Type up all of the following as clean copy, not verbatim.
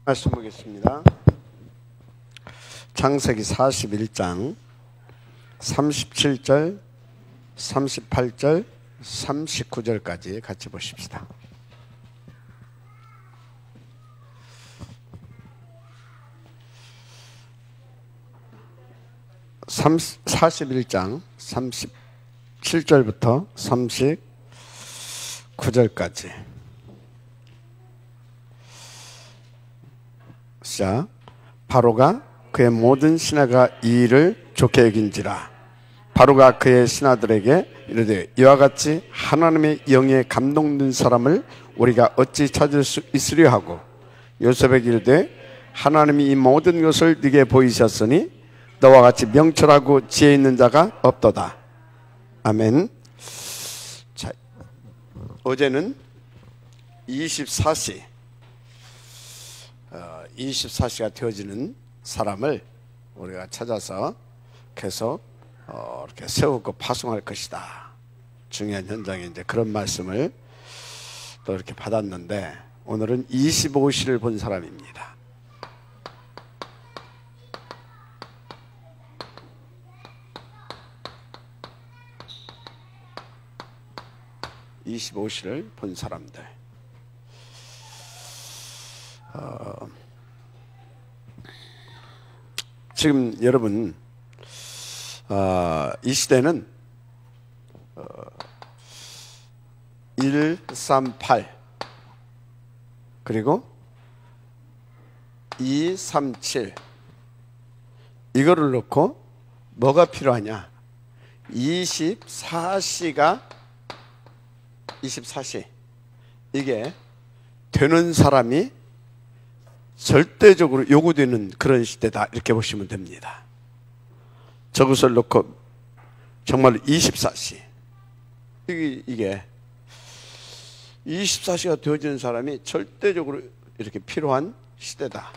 말씀 보겠습니다. 창세기 41장 37절, 38절, 39절까지 같이 보십시다. 41장 37절부터 39절까지. 시작. 바로가 그의 모든 신하가 이 일을 좋게 여긴지라. 바로가 그의 신하들에게 이르되 이와 같이 하나님의 영에 감동된 사람을 우리가 어찌 찾을 수 있으려 하고, 요셉에게 이르되 하나님이 이 모든 것을 네게 보이셨으니 너와 같이 명철하고 지혜 있는 자가 없도다. 아멘. 자, 어제는 24시가 되어지는 사람을 우리가 찾아서 계속 이렇게 세우고 파송할 것이다. 중요한 현장에 이제 그런 말씀을 또 이렇게 받았는데, 오늘은 25시를 본 사람입니다. (25시를) 본 사람들. 지금 여러분, 이 시대는 138 그리고 237 이거를 놓고 뭐가 필요하냐? 24시 이게 되는 사람이 절대적으로 요구되는 그런 시대다, 이렇게 보시면 됩니다. 저것을 놓고 정말 24시, 이게 24시가 되어지는 사람이 절대적으로 이렇게 필요한 시대다.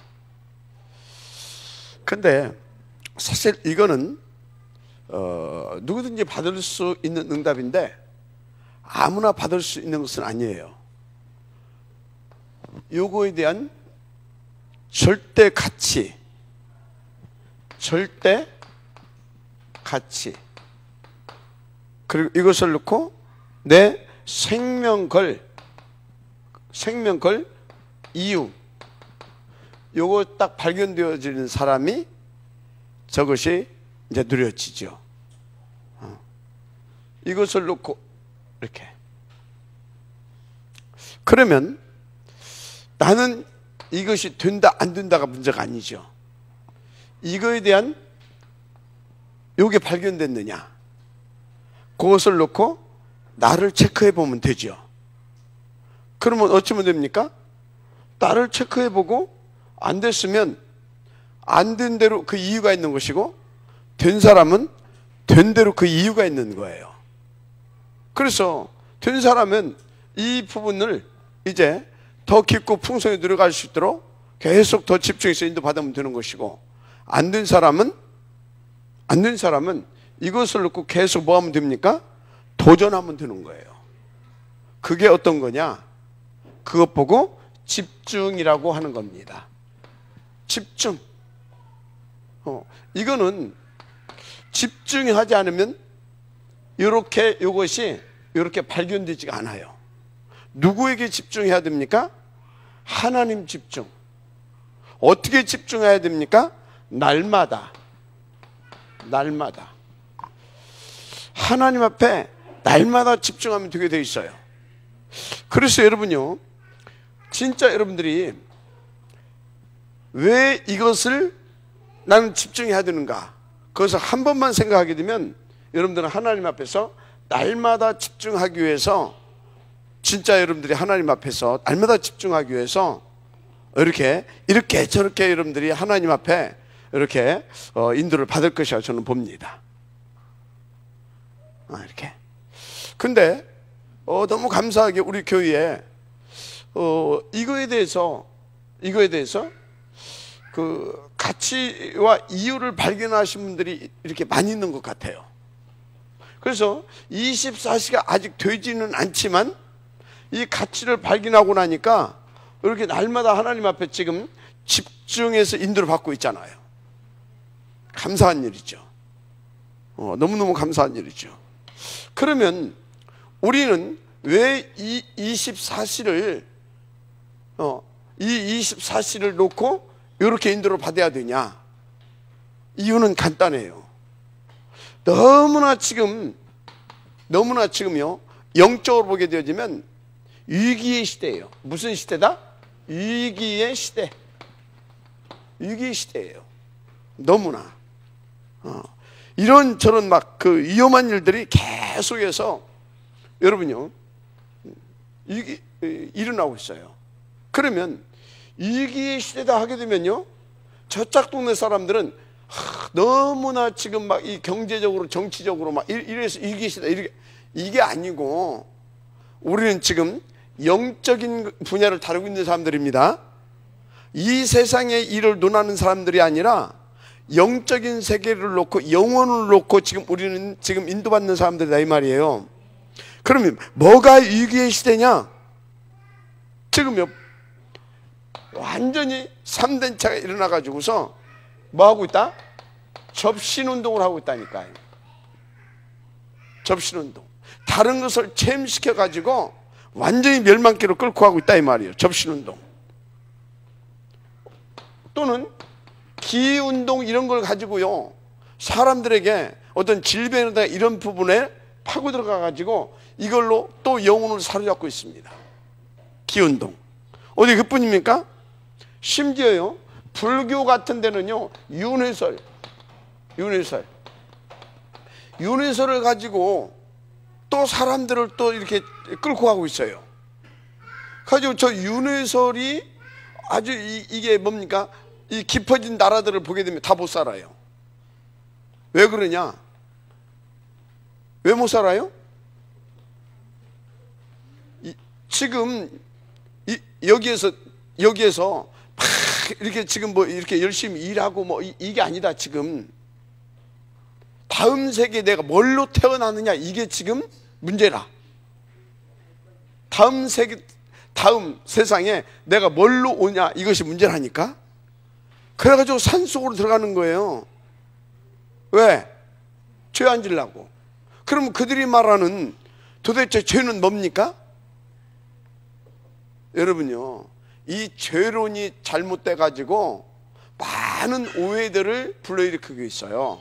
근데 사실 이거는 누구든지 받을 수 있는 응답인데 아무나 받을 수 있는 것은 아니에요. 요거에 대한 절대 가치, 그리고 이것을 놓고 내 생명 걸 이유, 요거 딱 발견되어지는 사람이 저것이 이제 누려지죠. 이것을 놓고 이렇게. 그러면 나는 이것이 된다 안 된다가 문제가 아니죠. 이거에 대한 요게 발견됐느냐, 그것을 놓고 나를 체크해 보면 되죠. 그러면 어쩌면 됩니까? 나를 체크해 보고 안 됐으면 안 된 대로 그 이유가 있는 것이고, 된 사람은 된 대로 그 이유가 있는 거예요. 그래서 된 사람은 이 부분을 이제 더 깊고 풍성히 들어갈 수 있도록 계속 더 집중해서 인도받으면 되는 것이고, 안 된 사람은 이것을 놓고 계속 뭐 하면 됩니까? 도전하면 되는 거예요. 그게 어떤 거냐? 그것 보고 집중이라고 하는 겁니다. 집중. 이거는 집중하지 않으면 요것이 이렇게 발견되지가 않아요. 누구에게 집중해야 됩니까? 하나님 집중. 어떻게 집중해야 됩니까? 날마다 하나님 앞에 날마다 집중하면 되게 돼 있어요. 그래서 여러분요, 진짜 여러분들이 왜 이것을 나는 집중해야 되는가, 그것을 한 번만 생각하게 되면 여러분들은 하나님 앞에서 날마다 집중하기 위해서, 진짜 여러분들이 하나님 앞에서 날마다 집중하기 위해서 이렇게 저렇게 여러분들이 하나님 앞에 이렇게 인도를 받을 것이라고 저는 봅니다. 이렇게. 근데 너무 감사하게 우리 교회에 이거에 대해서 그 가치와 이유를 발견하신 분들이 이렇게 많이 있는 것 같아요. 그래서 24시가 아직 되지는 않지만 이 가치를 발견하고 나니까 이렇게 날마다 하나님 앞에 지금 집중해서 인도를 받고 있잖아요. 감사한 일이죠. 너무너무 감사한 일이죠. 그러면 우리는 왜 이 24시를 이 24시를 놓고 이렇게 인도를 받아야 되냐? 이유는 간단해요. 너무나 지금요, 영적으로 보게 되어지면 위기의 시대예요. 무슨 시대다? 위기의 시대. 위기의 시대예요. 너무나 이런저런 막 그 위험한 일들이 계속해서 여러분요, 이게 일어나고 있어요. 그러면 위기의 시대다 하게 되면요, 저쪽 동네 사람들은 너무나 지금 막 이 경제적으로 정치적으로 막 이래서 위기의 시대, 이게 아니고 우리는 지금 영적인 분야를 다루고 있는 사람들입니다. 이 세상의 일을 논하는 사람들이 아니라 영적인 세계를 놓고 영혼을 놓고 지금 우리는 지금 인도받는 사람들이다 이 말이에요. 그러면 뭐가 위기의 시대냐? 지금요, 완전히 3대 차가 일어나 가지고서 뭐 하고 있다? 접신운동을 하고 있다니까요. 접신운동. 다른 것을 챔시켜 가지고 완전히 멸망길로 끌고 가고 있다 이 말이에요. 접신운동. 또는 기운동 이런 걸 가지고요, 사람들에게 어떤 질병이나 이런 부분에 파고 들어가 가지고 이걸로 또 영혼을 사로잡고 있습니다. 기운동. 어디 그뿐입니까? 심지어요, 불교 같은 데는요, 윤회설을 가지고 또 사람들을 또 이렇게 끌고 가고 있어요. 가지고 저 윤회설이 아주 이게 뭡니까? 이 깊어진 나라들을 보게 되면 다 못 살아요. 왜 그러냐? 왜 못 살아요? 지금 여기에서 막 이렇게 지금 뭐 이렇게 열심히 일하고 뭐 이게 아니다. 지금 다음 세계에 내가 뭘로 태어나느냐, 이게 지금 문제라. 다음 세상에 내가 뭘로 오냐, 이것이 문제라니까. 그래가지고 산속으로 들어가는 거예요. 왜? 죄 안 지려고. 그럼 그들이 말하는 도대체 죄는 뭡니까? 여러분요, 이 죄론이 잘못돼 가지고 많은 오해들을 불러일으키고 있어요.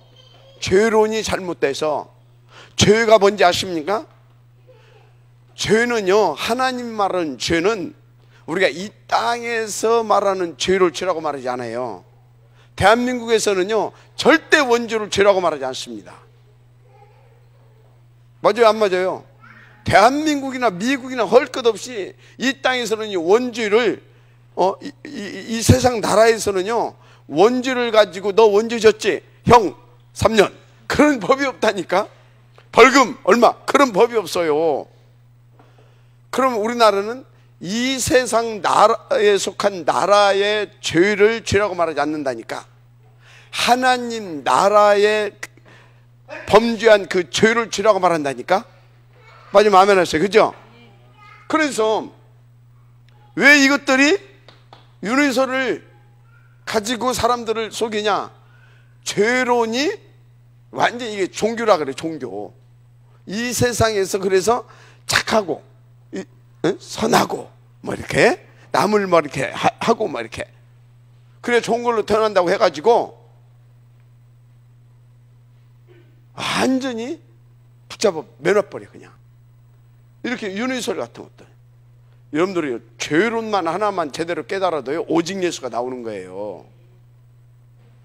죄론이 잘못돼서. 죄가 뭔지 아십니까? 죄는요, 하나님 말하는 죄는 우리가 이 땅에서 말하는 죄를 죄라고 말하지 않아요. 대한민국에서는요, 절대 원죄를 죄라고 말하지 않습니다. 맞아요, 안 맞아요? 대한민국이나 미국이나 할 것 없이 이 땅에서는 원죄를 이 세상 나라에서는요, 원죄를 가지고 너 원죄 졌지? 형 3년. 그런 법이 없다니까. 벌금 얼마? 그런 법이 없어요. 그럼 우리나라는 이 세상 나라에 속한 나라의 죄를 죄라고 말하지 않는다니까. 하나님 나라에 범죄한 그 죄를 죄라고 말한다니까. 맞으면 아멘 하세요. 그죠? 그래서 왜 이것들이 윤회설을 가지고 사람들을 속이냐? 죄론이 완전히 이게 종교라 그래. 종교. 이 세상에서 그래서 착하고 선하고 뭐 이렇게 남을 뭐 이렇게 하고 뭐 이렇게 그래 좋은 걸로 태어난다고 해가지고 완전히 붙잡아 매너버려. 그냥 이렇게 윤회설 같은 것들. 여러분들이 죄론만 하나만 제대로 깨달아도요, 오직 예수가 나오는 거예요.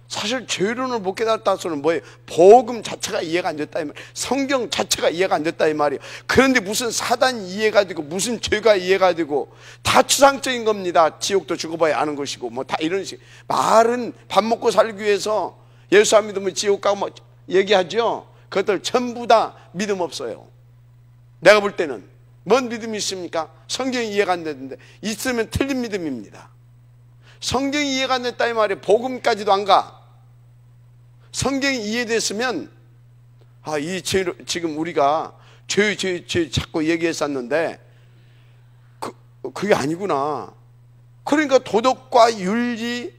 사실 죄론을 못 깨달았다서는 뭐예요? 복음 자체가 이해가 안 됐다 이 말, 성경 자체가 이해가 안 됐다 이 말이에요. 그런데 무슨 사단이 이해가 되고 무슨 죄가 이해가 되고, 다 추상적인 겁니다. 지옥도 죽어봐야 아는 것이고 뭐 다 이런 식 말은 밥 먹고 살기 위해서 예수 안 믿으면 지옥 가고 뭐 얘기하죠. 그것들 전부 다 믿음 없어요. 내가 볼 때는 뭔 믿음이 있습니까? 성경이 이해가 안 되는데 있으면 틀린 믿음입니다. 성경이 이해가 안 됐다 이 말이에요. 복음까지도 안 가. 성경이 이해됐으면 이 죄, 지금 우리가 죄 자꾸 얘기했었는데 그게 아니구나. 그러니까 도덕과 윤리,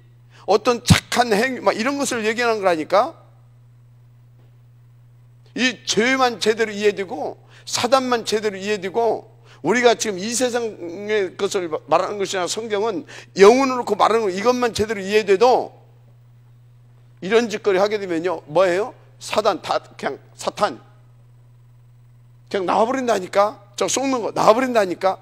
어떤 착한 행위, 막 이런 것을 얘기하는 거라니까. 이 죄만 제대로 이해되고 사단만 제대로 이해되고, 우리가 지금 이 세상의 것을 말하는 것이나 성경은 영혼을 놓고 말하는 거, 이것만 제대로 이해돼도 이런 짓거리 하게 되면요, 뭐예요? 사단, 그냥 사탄 그냥 나와버린다니까. 저 속는 거 나와버린다니까.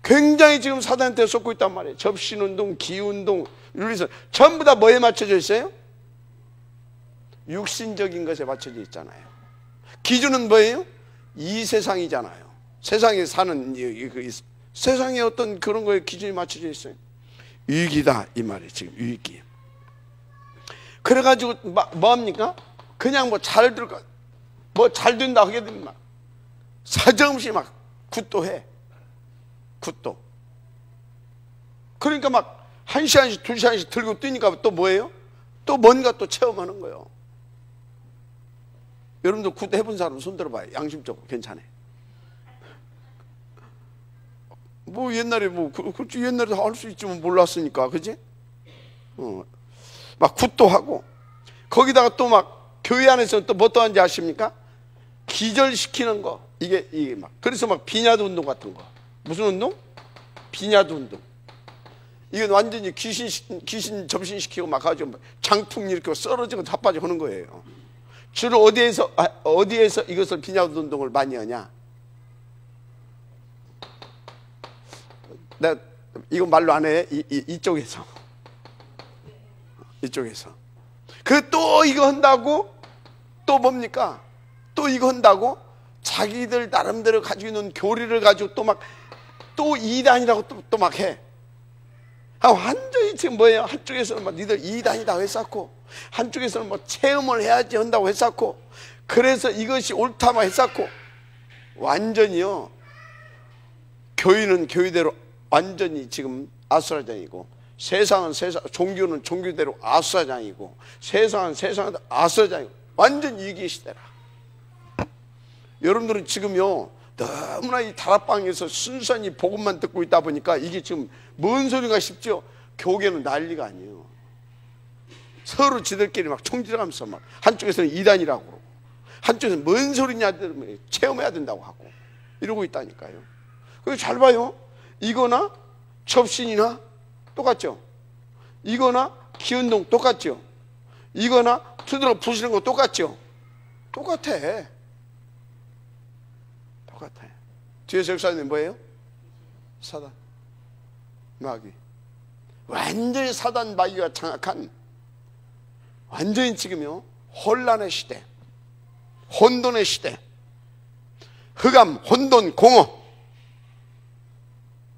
굉장히 지금 사단한테 속고 있단 말이에요. 접신운동, 기운동, 윤리선 전부 다 뭐에 맞춰져 있어요? 육신적인 것에 맞춰져 있잖아요. 기준은 뭐예요? 이 세상이잖아요. 세상에 사는 세상에 어떤 그런 거에 기준이 맞춰져 있어요. 유익이다 이 말이에요. 지금 유익이. 그래가지고 뭐합니까? 그냥 뭐 잘 들까, 뭐 잘 된다 하게 되면 막 사정없이 막 굿도해. 굿도. 그러니까 막 1시간씩 2시간씩 들고 뛰니까 또 뭐예요? 또 뭔가 또 체험하는 거예요. 여러분들 굿 해본 사람 손 들어봐요. 양심적으로 괜찮아요. 뭐 옛날에 그렇지, 옛날에 할 수 있지만 몰랐으니까, 그지? 막 굿도 하고, 거기다가 또 막 교회 안에서 또 뭐 또 하는지 아십니까? 기절시키는 거. 이게 막, 그래서 막 비냐드 운동 같은 거. 무슨 운동? 비냐드 운동. 이건 완전히 귀신 접신시키고 막 가지고 장풍 일으키고 쓰러지고 자빠지고 하는 거예요. 주로 어디에서 이것을 비냐드 운동을 많이 하냐? 내가 이거 말로 안 해. 이쪽에서. 이쪽에서. 그 또 이거 한다고 또 뭡니까? 또 이거 한다고 자기들 나름대로 가지고 있는 교리를 가지고 또 막 또 이단이라고 또 막 해. 완전히 지금 뭐예요? 한쪽에서는 막 니들 이단이다 했었고, 한쪽에서는 뭐 체험을 해야지 한다고 했었고, 그래서 이것이 옳다고 했었고, 완전히요, 교회는 교회대로 완전히 지금 아수라장이고, 세상은 세상, 종교는 종교대로 아수라장이고, 세상은 세상대로 아수라장이고, 완전 위기의 시대라. 여러분들은 지금요, 너무나 이 다락방에서 순수한 복음만 듣고 있다 보니까 이게 지금 뭔 소리가 싶죠? 교계는 난리가 아니에요. 서로 지들끼리 막 총질하면서 막, 한쪽에서는 이단이라고 그러고, 한쪽에서는 뭔 소리냐, 체험해야 된다고 하고, 이러고 있다니까요. 그래서 잘 봐요. 이거나 접신이나 똑같죠? 이거나 기운동 똑같죠? 이거나 두드러 부시는 거 똑같죠? 똑같아. 똑같아요. 뒤에서 역사님 뭐예요? 사단, 마귀. 완전히 사단 마귀가 장악한, 완전히 지금요, 혼란의 시대, 혼돈의 시대, 흑암, 혼돈, 공허,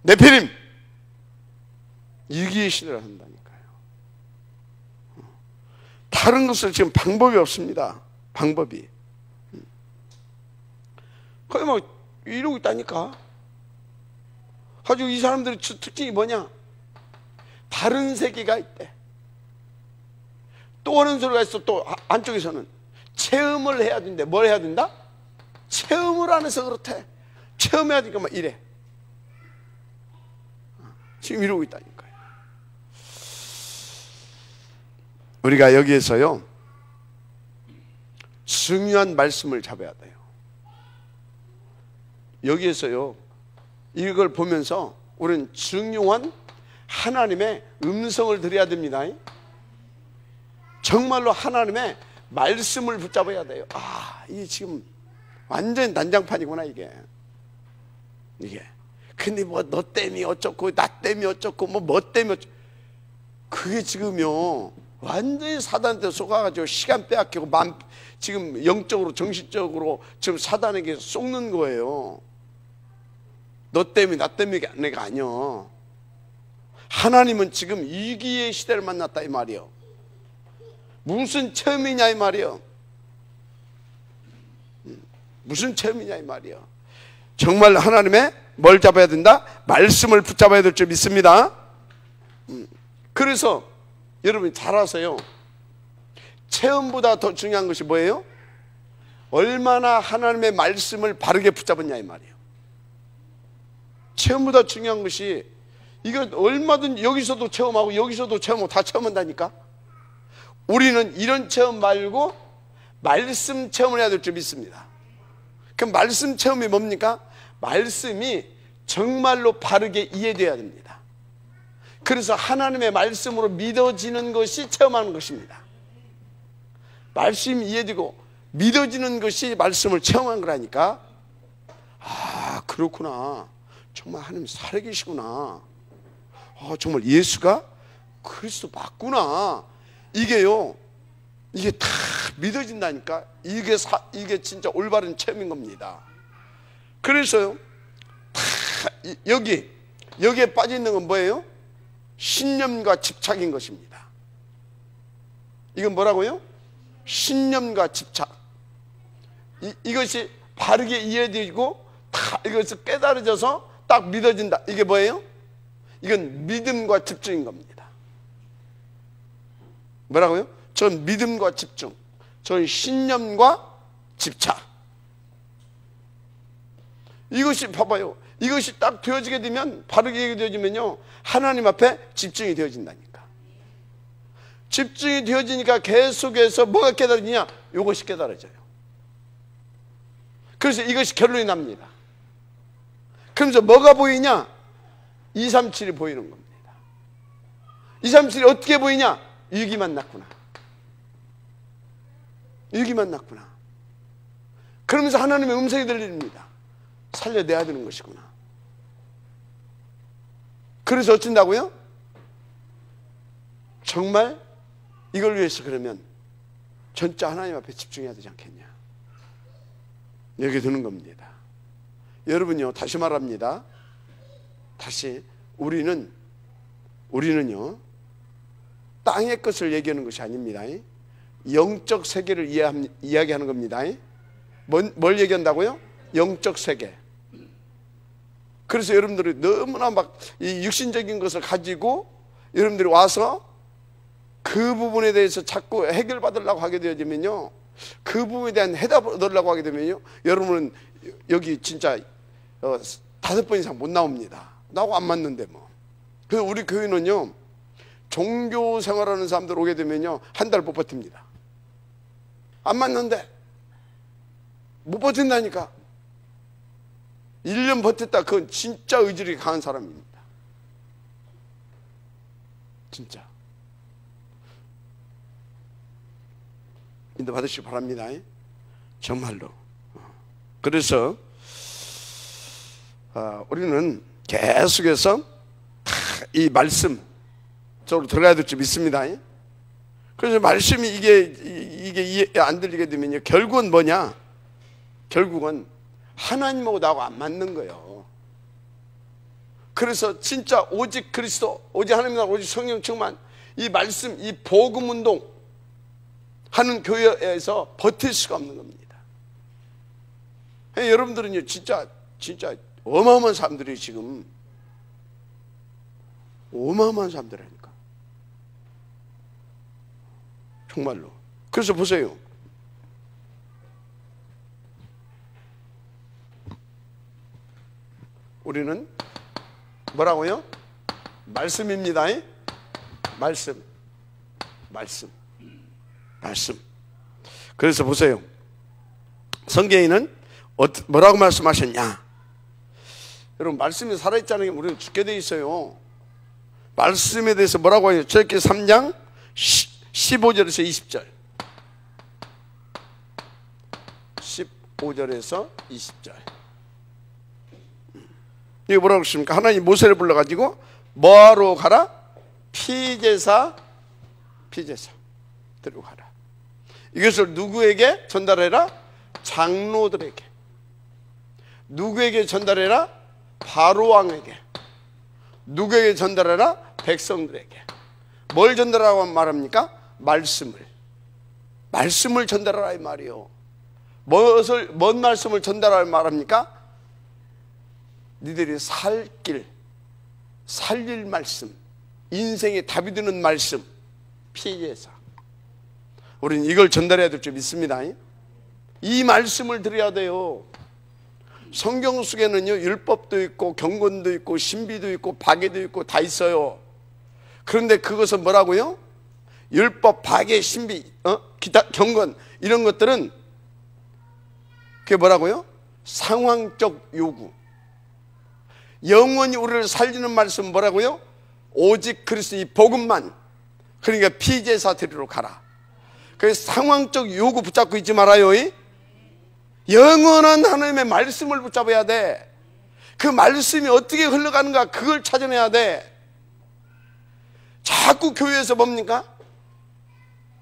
네피림, 위기의 시대를 한다니까요. 다른 것을 지금 방법이 없습니다. 방법이. 거의 뭐 이러고 있다니까. 가지고 이 사람들의 특징이 뭐냐? 다른 세계가 있대. 또 하는 소리가 있어. 또 안쪽에서는 체험을 해야 된대. 뭘 해야 된다? 체험을 안 해서 그렇대. 체험해야 되니까 막 이래. 지금 이러고 있다니까요. 우리가 여기에서요, 중요한 말씀을 잡아야 돼요. 여기에서요, 이걸 보면서 우리는 중요한 하나님의 음성을 들어야 됩니다. 정말로 하나님의 말씀을 붙잡아야 돼요. 아, 이게 지금 완전 난장판이구나, 이게. 근데 뭐 너 때문에 어쩌고, 나 때문에 어쩌고, 뭐 때문에 어쩌고. 그게 지금요, 완전히 사단한테 속아가지고 시간 빼앗기고, 지금 영적으로, 정신적으로 지금 사단에게 속는 거예요. 너 때문에, 나 때문에 내가 아니야. 하나님은 지금 위기의 시대를 만났다 이 말이요. 무슨 체험이냐 이 말이요. 무슨 체험이냐 이 말이요. 정말 하나님의 뭘 잡아야 된다? 말씀을 붙잡아야 될 줄 믿습니다. 그래서 여러분 잘 아세요. 체험보다 더 중요한 것이 뭐예요? 얼마나 하나님의 말씀을 바르게 붙잡았냐 이 말이에요. 체험보다 중요한 것이 이거 얼마든지 여기서도 체험하고 여기서도 체험하고 다 체험한다니까. 우리는 이런 체험 말고 말씀 체험을 해야 될 줄 믿습니다. 그럼 말씀 체험이 뭡니까? 말씀이 정말로 바르게 이해되어야 됩니다. 그래서 하나님의 말씀으로 믿어지는 것이 체험하는 것입니다. 말씀이 이해되고 믿어지는 것이 말씀을 체험한 거라니까. 아, 그렇구나. 정말 하나님 살아계시구나. 아, 정말 예수가 그리스도 맞구나. 이게요, 이게 다 믿어진다니까. 이게 진짜 올바른 체험인 겁니다. 그래서요, 다 여기에 빠져 있는 건 뭐예요? 신념과 집착인 것입니다. 이건 뭐라고요? 신념과 집착. 이것이 바르게 이해되고 다 이것이 깨달아져서 딱 믿어진다. 이게 뭐예요? 이건 믿음과 집중인 겁니다. 뭐라고요? 전 믿음과 집중, 전 신념과 집착. 이것이 봐봐요. 이것이 딱 되어지게 되면, 바르게 되어지면요, 하나님 앞에 집중이 되어진다니까. 집중이 되어지니까 계속해서 뭐가 깨달아지냐? 이것이 깨달아져요. 그래서 이것이 결론이 납니다. 그러면서 뭐가 보이냐? 237이 보이는 겁니다. 237이 어떻게 보이냐? 유기만 났구나. 유기만 났구나. 그러면서 하나님의 음성이 들립니다. 살려내야 되는 것이구나. 그래서 어쩐다고요? 정말 이걸 위해서 그러면 전자 하나님 앞에 집중해야 되지 않겠냐. 여기 드는 겁니다. 여러분요, 다시 말합니다. 다시 우리는요, 땅의 것을 얘기하는 것이 아닙니다. 영적 세계를 이야기하는 겁니다. 뭘 얘기한다고요? 영적 세계. 그래서 여러분들이 너무나 막 이 육신적인 것을 가지고 여러분들이 와서 그 부분에 대해서 자꾸 해결받으려고 하게 되어지면요, 그 부분에 대한 해답을 얻으려고 하게 되면요, 여러분은 여기 진짜 5번 이상 못 나옵니다. 나하고 안 맞는데 뭐. 그래서 우리 교회는요, 종교 생활하는 사람들 오게 되면요, 한 달 못 버팁니다. 안 맞는데 못 버틴다니까. 1년 버텼다. 그건 진짜 의지력이 강한 사람입니다. 진짜. 인도 받으시기 바랍니다. 정말로. 그래서 우리는 계속해서 이 말씀 쪽으로 들어가야 될 줄 믿습니다. 그래서 말씀이 이게 안 들리게 되면요, 결국은 뭐냐? 결국은 하나님하고 나하고 안 맞는 거예요. 그래서 진짜 오직 그리스도, 오직 하나님과 오직 성령 충만, 이 말씀, 이 복음 운동 하는 교회에서 버틸 수가 없는 겁니다. 여러분들은요, 진짜 어마어마한 사람들이 지금 어마어마한 사람들이라니까. 정말로. 그래서 보세요. 우리는 뭐라고요? 말씀입니다. 말씀. 그래서 보세요. 성경에는 뭐라고 말씀하셨냐? 여러분, 말씀이 살아있잖아요. 우리는 죽게 돼 있어요. 말씀에 대해서 뭐라고 해요? 출애굽기 3장 15절에서 20절. 15절에서 20절. 이게 뭐라고 그러십니까? 하나님 모세를 불러가지고 뭐하러 가라? 피제사 들고 가라. 이것을 누구에게 전달해라? 장로들에게. 누구에게 전달해라? 바로왕에게. 누구에게 전달해라? 백성들에게. 뭘 전달하라고 말합니까? 말씀을 전달하라 이 말이요. 뭔 말씀을 전달하라 말합니까? 니들이 살릴 말씀, 인생에 답이 되는 말씀, 피제사. 우리는 이걸 전달해야 될 줄 믿습니다. 이 말씀을 드려야 돼요. 성경 속에는요, 율법도 있고 경건도 있고 신비도 있고 박애도 있고 다 있어요. 그런데 그것은 뭐라고요? 율법, 박애, 신비, 기타, 경건 이런 것들은 그게 뭐라고요? 상황적 요구. 영원히 우리를 살리는 말씀은 뭐라고요? 오직 그리스도의 복음만. 그러니까 피제사 드리러 가라. 그래서 상황적 요구 붙잡고 있지 말아요. 영원한 하나님의 말씀을 붙잡아야 돼. 그 말씀이 어떻게 흘러가는가 그걸 찾아내야 돼. 자꾸 교회에서 뭡니까?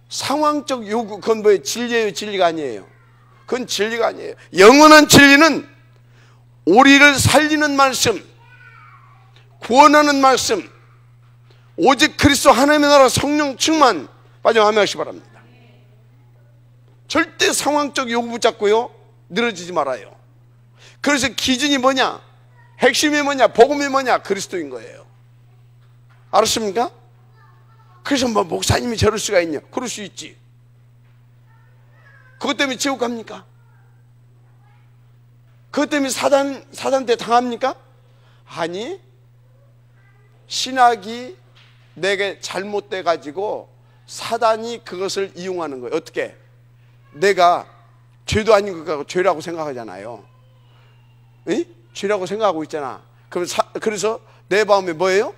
상황적 요구. 그건 뭐예요? 진리예요? 진리가 아니에요? 그건 진리가 아니에요. 영원한 진리는 우리를 살리는 말씀, 구원하는 말씀, 오직 그리스도 하나님의 나라 성령 충만. 빠져 아멘하시기 바랍니다. 절대 상황적 요구 붙잡고요 늘어지지 말아요. 그래서 기준이 뭐냐? 핵심이 뭐냐? 복음이 뭐냐? 그리스도인 거예요. 알았습니까? 그래서 뭐 목사님이 저럴 수가 있냐? 그럴 수 있지. 그것 때문에 지옥 갑니까? 그것 때문에 사단한테 당합니까? 아니, 신학이 내게 잘못돼 가지고 사단이 그것을 이용하는 거예요. 어떻게? 내가 죄도 아닌 것 같고 죄라고 생각하잖아요. 죄라고 생각하고 있잖아. 그래서 내 마음에 뭐예요?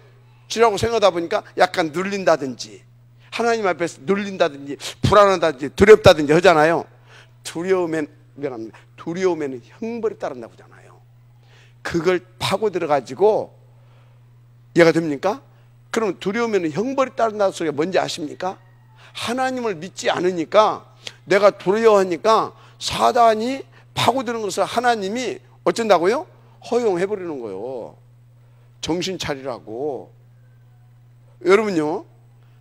죄라고 생각하다 보니까 약간 눌린다든지 하나님 앞에서 눌린다든지 불안하다든지 두렵다든지 하잖아요. 두려움에는 형벌이 따른다고 하잖아요. 그걸 파고 들어가지고 이해가 됩니까? 그럼 두려움에는 형벌이 따른다는 소리가 뭔지 아십니까? 하나님을 믿지 않으니까 내가 두려워하니까 사단이 파고드는 것을 하나님이 어쩐다고요? 허용해버리는 거예요. 정신 차리라고. 여러분요,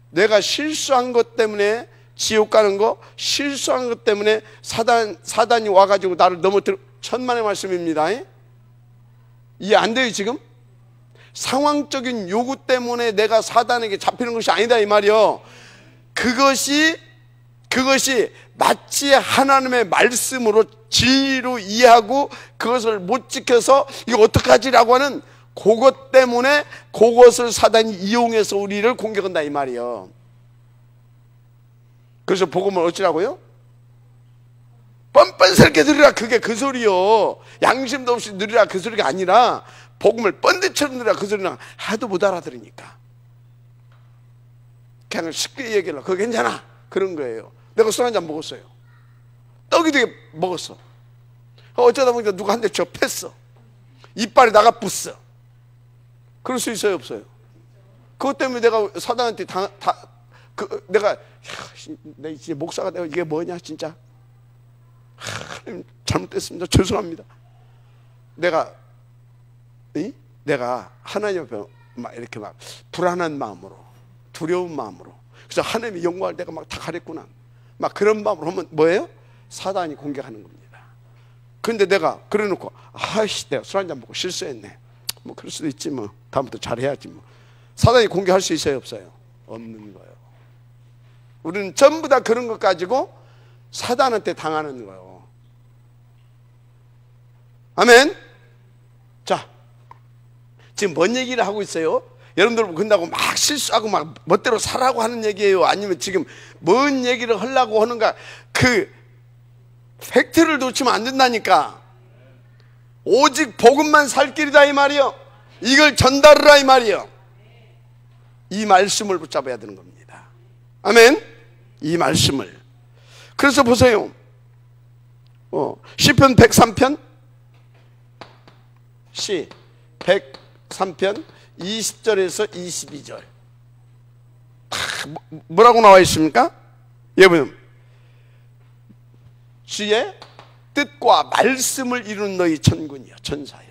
내가 실수한 것 때문에 지옥 가는 거, 실수한 것 때문에 사단이 와가지고 나를 넘어뜨려. 천만의 말씀입니다. 이해 안 돼요 지금? 상황적인 요구 때문에 내가 사단에게 잡히는 것이 아니다 이 말이요. 그것이 마치 하나님의 말씀으로 진리로 이해하고 그것을 못 지켜서 이거 어떡하지라고 하는 그것 때문에 그것을 사단이 이용해서 우리를 공격한다 이 말이요. 그래서 복음을 어찌라고요? 뻔뻔스럽게 들으라. 그게 그 소리요. 양심도 없이 들으라 그 소리가 아니라 복음을 뻔데처럼 들으라 그 소리는 하도 못 알아들으니까 그냥 쉽게 얘기하려고. 그거 괜찮아 그런 거예요. 내가 술 한잔 먹었어요. 떡이 되게 먹었어. 어쩌다 보니까 누가 한 대 쳐 팼어. 이빨이 나가 붙어. 그럴 수 있어요 없어요? 그것 때문에 내가 사단한테 내가 이제 목사가 되고 이게 뭐냐 진짜 잘못됐습니다. 죄송합니다. 내가 하나님 앞에 이렇게 막 불안한 마음으로 두려운 마음으로 그래서 하나님의 영광을 내가 막 다 가렸구나 막 그런 마음으로 하면 뭐예요? 사단이 공격하는 겁니다. 근데 내가 그래놓고 아이씨 내가 술 한잔 먹고 실수했네 뭐 그럴 수도 있지 뭐 다음부터 잘해야지 뭐. 사단이 공격할 수 있어요 없어요? 없는 거예요. 우리는 전부 다 그런 것 가지고 사단한테 당하는 거예요. 아멘. 자, 지금 뭔 얘기를 하고 있어요? 여러분들 근다고 막 실수하고 막 멋대로 살라고 하는 얘기예요? 아니면 지금 뭔 얘기를 하려고 하는가? 그 팩트를 놓치면 안 된다니까. 오직 복음만 살 길이다 이 말이요. 이걸 전달하라 이 말이요. 이 말씀을 붙잡아야 되는 겁니다. 아멘. 이 말씀을. 그래서 보세요. 시편 103편 103편 20절에서 22절 뭐라고 나와 있습니까? 여러분, 주의 뜻과 말씀을 이루는 너희 천군이여 천사여.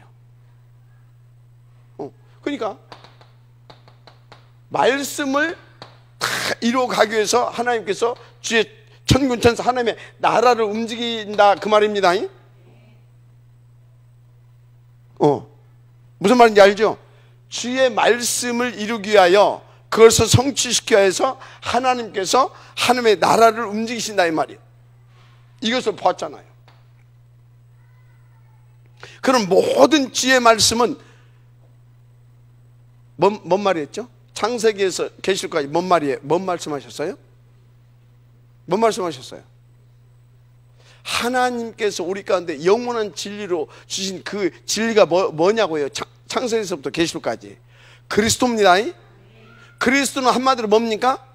그러니까 말씀을 다 이루어가기 위해서 하나님께서 주의 천군 천사 하나님의 나라를 움직인다 그 말입니다. 무슨 말인지 알죠? 주의 말씀을 이루기 위하여 그것을 성취시키기 위해서 하나님께서 하나님의 나라를 움직이신다 이 말이에요. 이것을 보았잖아요. 그럼 모든 지혜 말씀은 뭔 말이었죠? 창세기에서 계시록까지 뭔 말이에요? 뭔 말씀하셨어요? 뭔 말씀하셨어요? 하나님께서 우리 가운데 영원한 진리로 주신 그 진리가 뭐냐고요? 창세기에서부터 계시록까지 그리스도입니다. 그리스도는 한마디로 뭡니까?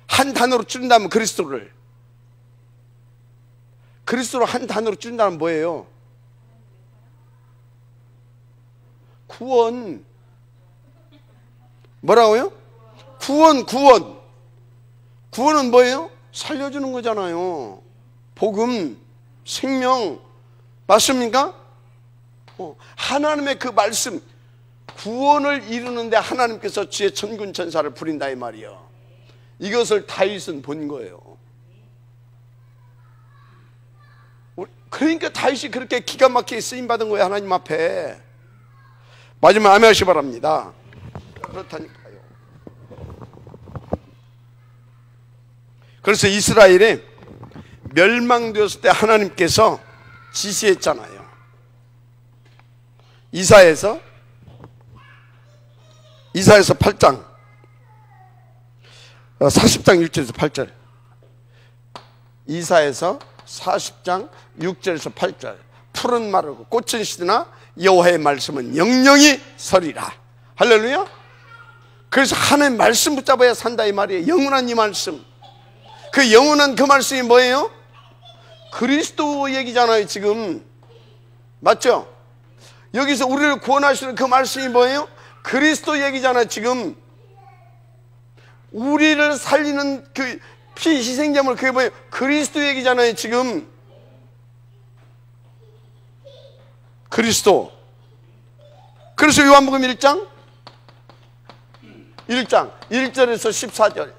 한 단어로 줄인다면 그리스도로 한 단어로 줄인다면 뭐예요? 구원. 뭐라고요? 구원은 뭐예요? 살려주는 거잖아요. 복음, 생명, 맞습니까? 하나님의 그 말씀, 구원을 이루는데 하나님께서 주의 천군 천사를 부린다 이 말이요. 이것을 다윗은 본 거예요. 그러니까 다윗이 그렇게 기가 막히게 쓰임받은 거예요, 하나님 앞에. 마지막 아멘 하시기 바랍니다. 그렇다니까요. 그래서 이스라엘이 멸망되었을 때 하나님께서 지시했잖아요. 이사야서 8장 40장 6절에서 8절. 이사야서 40장 6절에서 8절. 푸른 마르고 꽃은 시드나 여호와의 말씀은 영영이 서리라. 할렐루야. 그래서 하나님 말씀 붙잡아야 산다 이 말이에요. 영원한 이 말씀. 그 영원한 그 말씀이 뭐예요? 그리스도 얘기잖아요 지금. 맞죠? 여기서 우리를 구원하시는 그 말씀이 뭐예요? 그리스도 얘기잖아요 지금. 우리를 살리는 그 피 희생제물 그게 뭐예요? 그리스도 얘기잖아요 지금. 그리스도. 그래서 요한복음 1장 1절에서 14절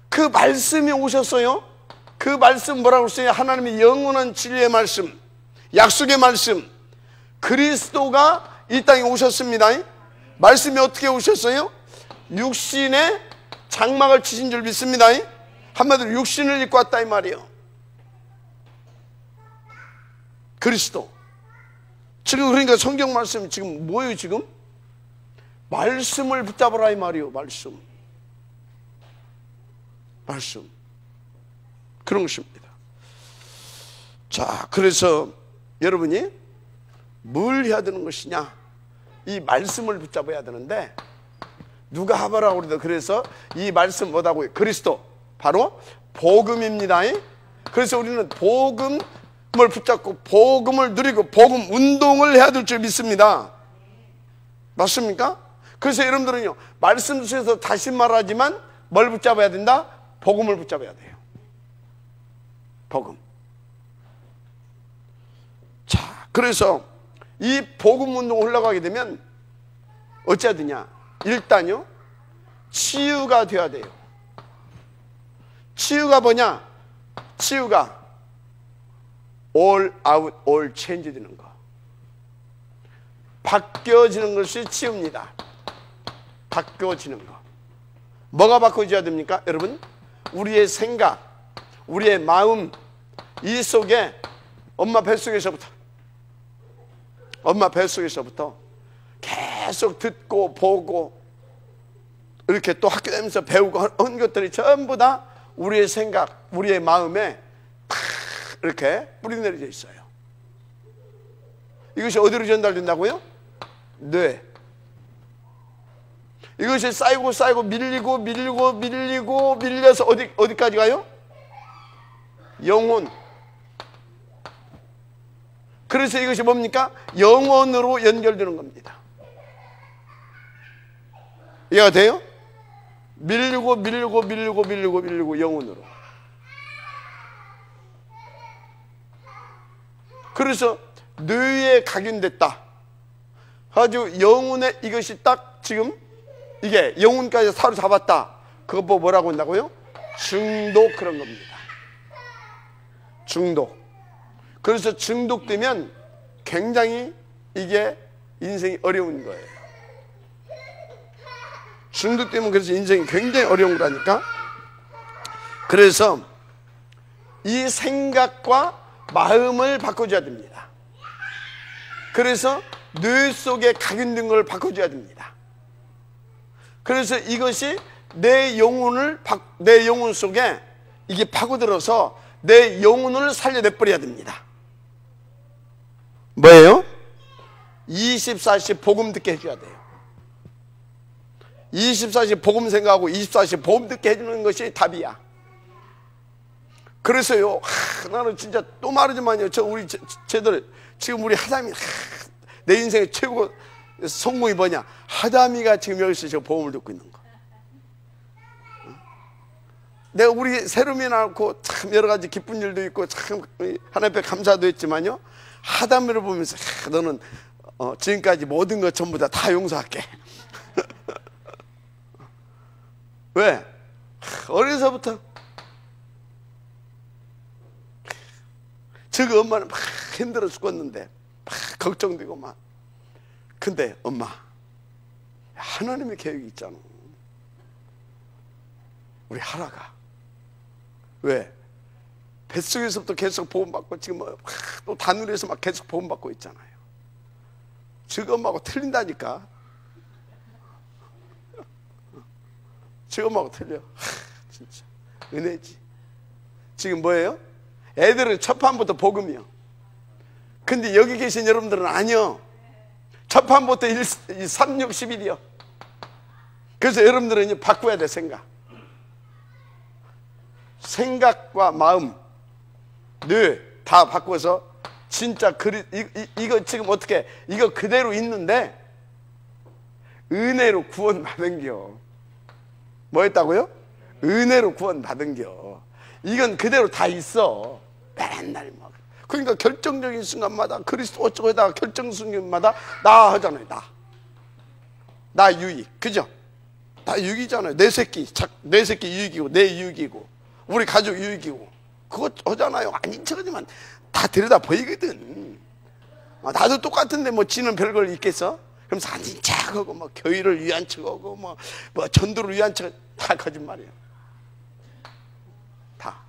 그 말씀이 오셨어요. 그 말씀 뭐라고 했어요? 하나님의 영원한 진리의 말씀, 약속의 말씀, 그리스도가 이 땅에 오셨습니다. 말씀이 어떻게 오셨어요? 육신의 장막을 치신 줄 믿습니다. 한마디로 육신을 입고 왔다 이 말이에요. 그리스도. 지금 그러니까 성경 말씀 지금 뭐예요 지금? 말씀을 붙잡으라 이 말이에요. 말씀. 그런 것입니다. 자, 그래서 여러분이 뭘 해야 되는 것이냐? 이 말씀을 붙잡아야 되는데 누가 하라고 그러다. 그래서 이 말씀 뭐다고요? 그리스도. 바로 복음입니다. 그래서 우리는 복음을 붙잡고 복음을 누리고 복음 운동을 해야 될 줄 믿습니다. 맞습니까? 그래서 여러분들은요, 말씀 속에서 다시 말하지만 뭘 붙잡아야 된다? 복음을 붙잡아야 돼요. 복음. 자, 그래서 이 복음 운동 올라가게 되면 어찌해야 되냐? 일단요, 치유가 돼야 돼요. 치유가 뭐냐? 치유가 all out, all change 되는 거. 바뀌어지는 것이 치유입니다. 바뀌어지는 거. 뭐가 바뀌어져야 됩니까? 여러분, 우리의 생각, 우리의 마음, 이 속에 엄마 뱃속에서부터 계속 듣고 보고 이렇게 또 학교 다니면서 배우고 한 것들이 전부 다 우리의 생각, 우리의 마음에 탁 이렇게 뿌리내려져 있어요. 이것이 어디로 전달된다고요? 뇌. 이것이 쌓이고 밀려서 어디까지 가요? 영혼. 그래서 이것이 뭡니까? 영혼으로 연결되는 겁니다. 이해가 돼요? 밀리고 영혼으로. 그래서 뇌에 각인됐다. 아주 영혼의 이것이 딱 지금 이게 영혼까지 사로잡았다. 그거 뭐라고 한다고요? 중독. 그런 겁니다. 중독. 그래서 중독되면 굉장히 이게 인생이 어려운 거예요. 중독되면 그래서 인생이 굉장히 어려운 거라니까. 그래서 이 생각과 마음을 바꿔줘야 됩니다. 그래서 뇌 속에 각인된 걸 바꿔줘야 됩니다. 그래서 이것이 내 영혼 속에 이게 파고들어서 내 영혼을 살려내버려야 됩니다. 뭐예요? 24시 복음 듣게 해줘야 돼요. 24시 복음 생각하고 24시 복음 듣게 해주는 것이 답이야. 그래서요, 나는 진짜 또 말하지만요, 쟤들 지금 우리 하담이, 내 인생의 최고 성공이 뭐냐? 하담이가 지금 여기서 저 복음을 듣고 있는 거. 내가 우리 새롬이 낳고 참 여러 가지 기쁜 일도 있고 참 하나님 앞에 감사도 했지만요, 하담이를 보면서 너는 지금까지 모든 것 전부 다 용서할게. 왜? 어려서부터 저거 엄마는 막 힘들어 죽었는데 막 걱정되고 막. 근데 엄마, 하나님의 계획이 있잖아. 우리 하라가. 왜? 뱃속에서부터 계속 보험받고 지금 또 다누리에서 막 계속 보험받고 있잖아요. 저거 엄마하고 틀린다니까. 저거 엄마하고 틀려. 진짜 은혜지. 지금 뭐예요? 애들은 첫 판부터 복음이요. 근데 여기 계신 여러분들은 아니요. 첫 판부터 3, 6, 11이요. 그래서 여러분들은 이제 바꿔야 돼. 생각과 마음, 뇌 다 바꿔서 진짜 이거 지금 어떻게 이거 그대로 있는데 은혜로 구원 받은겨. 뭐 했다고요? 은혜로 구원 받은겨. 이건 그대로 다 있어. 맨날 막. 그러니까 결정적인 순간마다 그리스도 어쩌고 하다가 결정순간마다 나 하잖아요. 나 유익. 그죠? 나 유익이잖아요. 내 새끼 유익이고 내 유익이고 우리 가족 유익이고 그거 하잖아요. 아닌 척하지만 다 들여다 보이거든. 나도 똑같은데 뭐 지는 별걸 있겠어? 그러면서 아닌 척하고 뭐 교회를 위한 척하고 뭐 전도를 위한 척 다 거짓말이에요. 다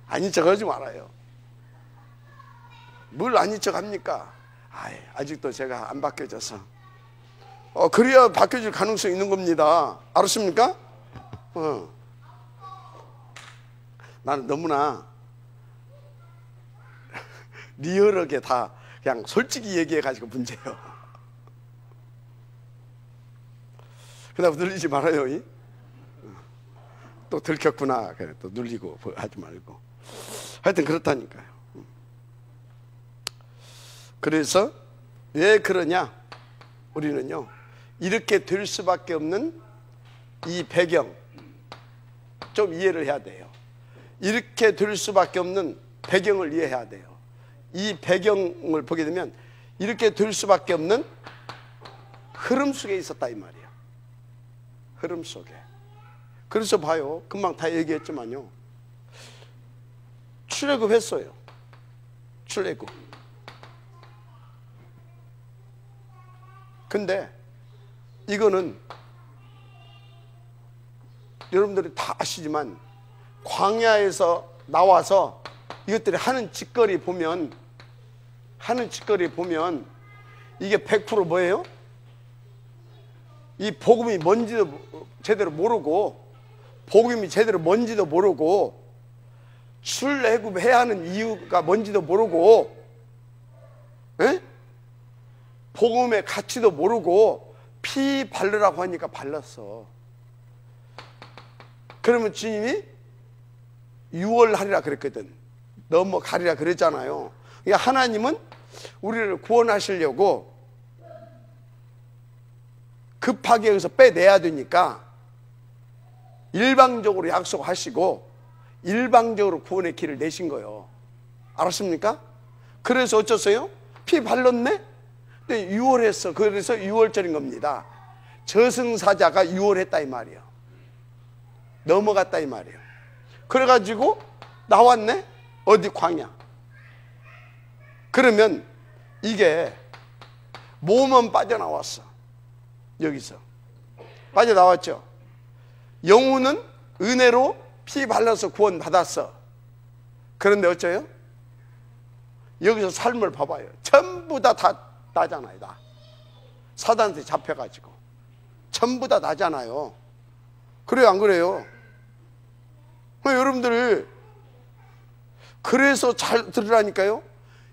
아닌 척하지 말아요. 뭘 아닌 척합니까? 아직도 제가 안 바뀌어져서. 그래야 바뀌어질 가능성이 있는 겁니다. 알았습니까? 나는 너무나 리얼하게 다 그냥 솔직히 얘기해가지고 문제예요. 그다음 눌리지 말아요. 또 들켰구나. 그래 또 눌리고 하지 말고. 하여튼 그렇다니까요. 그래서 왜 그러냐? 우리는요 이렇게 될 수밖에 없는 이 배경 좀 이해를 해야 돼요. 이렇게 될 수밖에 없는 배경을 이해해야 돼요. 이 배경을 보게 되면 이렇게 될 수밖에 없는 흐름 속에 있었다 이 말이에요. 흐름 속에. 그래서 봐요. 금방 다 얘기했지만요. 출애굽 했어요. 출애굽. 근데 이거는 여러분들이 다 아시지만 광야에서 나와서 이것들이 하는 짓거리 보면 이게 100% 뭐예요? 이 복음이 뭔지도 제대로 모르고 복음이 제대로 뭔지도 모르고 출애굽해야 하는 이유가 뭔지도 모르고 복음의 가치도 모르고 피 바르라고 하니까 발랐어. 그러면 주님이 유월하리라 그랬거든. 넘어가리라 그랬잖아요. 그러니까 하나님은 우리를 구원하시려고 급하게 여기서 빼내야 되니까 일방적으로 약속하시고 일방적으로 구원의 길을 내신 거예요. 알았습니까? 그래서 어쩌세요? 피 발랐네? 근데 유월했어. 그래서 유월절인 겁니다. 저승사자가 유월했다 이 말이에요. 넘어갔다 이 말이에요. 그래가지고 나왔네? 어디 광야. 그러면 이게 몸은 빠져나왔어. 여기서 빠져나왔죠. 영혼은 은혜로 피 발라서 구원 받았어. 그런데 어째요? 여기서 삶을 봐봐요. 전부 다 나잖아요. 나 사단한테 잡혀가지고 전부 다 나잖아요. 그래요 안 그래요? 여러분들 그래서 잘 들으라니까요.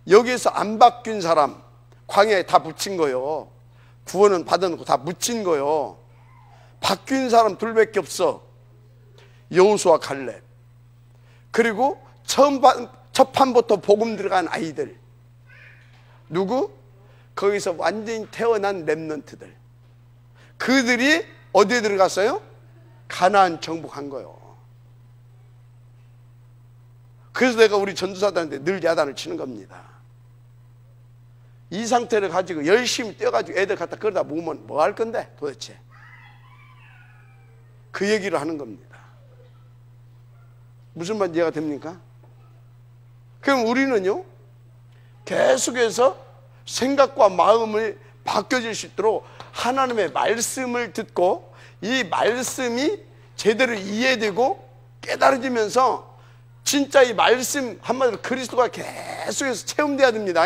여기에서 안 바뀐 사람 광야에 다 묻힌 거요. 구원은 받아놓고 다 묻힌 거요. 바뀐 사람 둘밖에 없어. 여호수아 갈렙. 그리고 첫 판부터 복음 들어간 아이들. 누구? 거기서 완전히 태어난 렘넌트들. 그들이 어디에 들어갔어요? 가나안 정복한 거요. 그래서 내가 우리 전도사들한테 늘 야단을 치는 겁니다. 이 상태를 가지고 열심히 뛰어가지고 애들 갖다 끌다 모으면 뭐 할 건데 도대체. 그 얘기를 하는 겁니다. 무슨 말인지 이해가 됩니까? 그럼 우리는요 계속해서 생각과 마음을 바뀌어질 수 있도록 하나님의 말씀을 듣고 이 말씀이 제대로 이해되고 깨달아지면서 진짜 이 말씀 한마디로 그리스도가 계속해서 체험돼야 됩니다.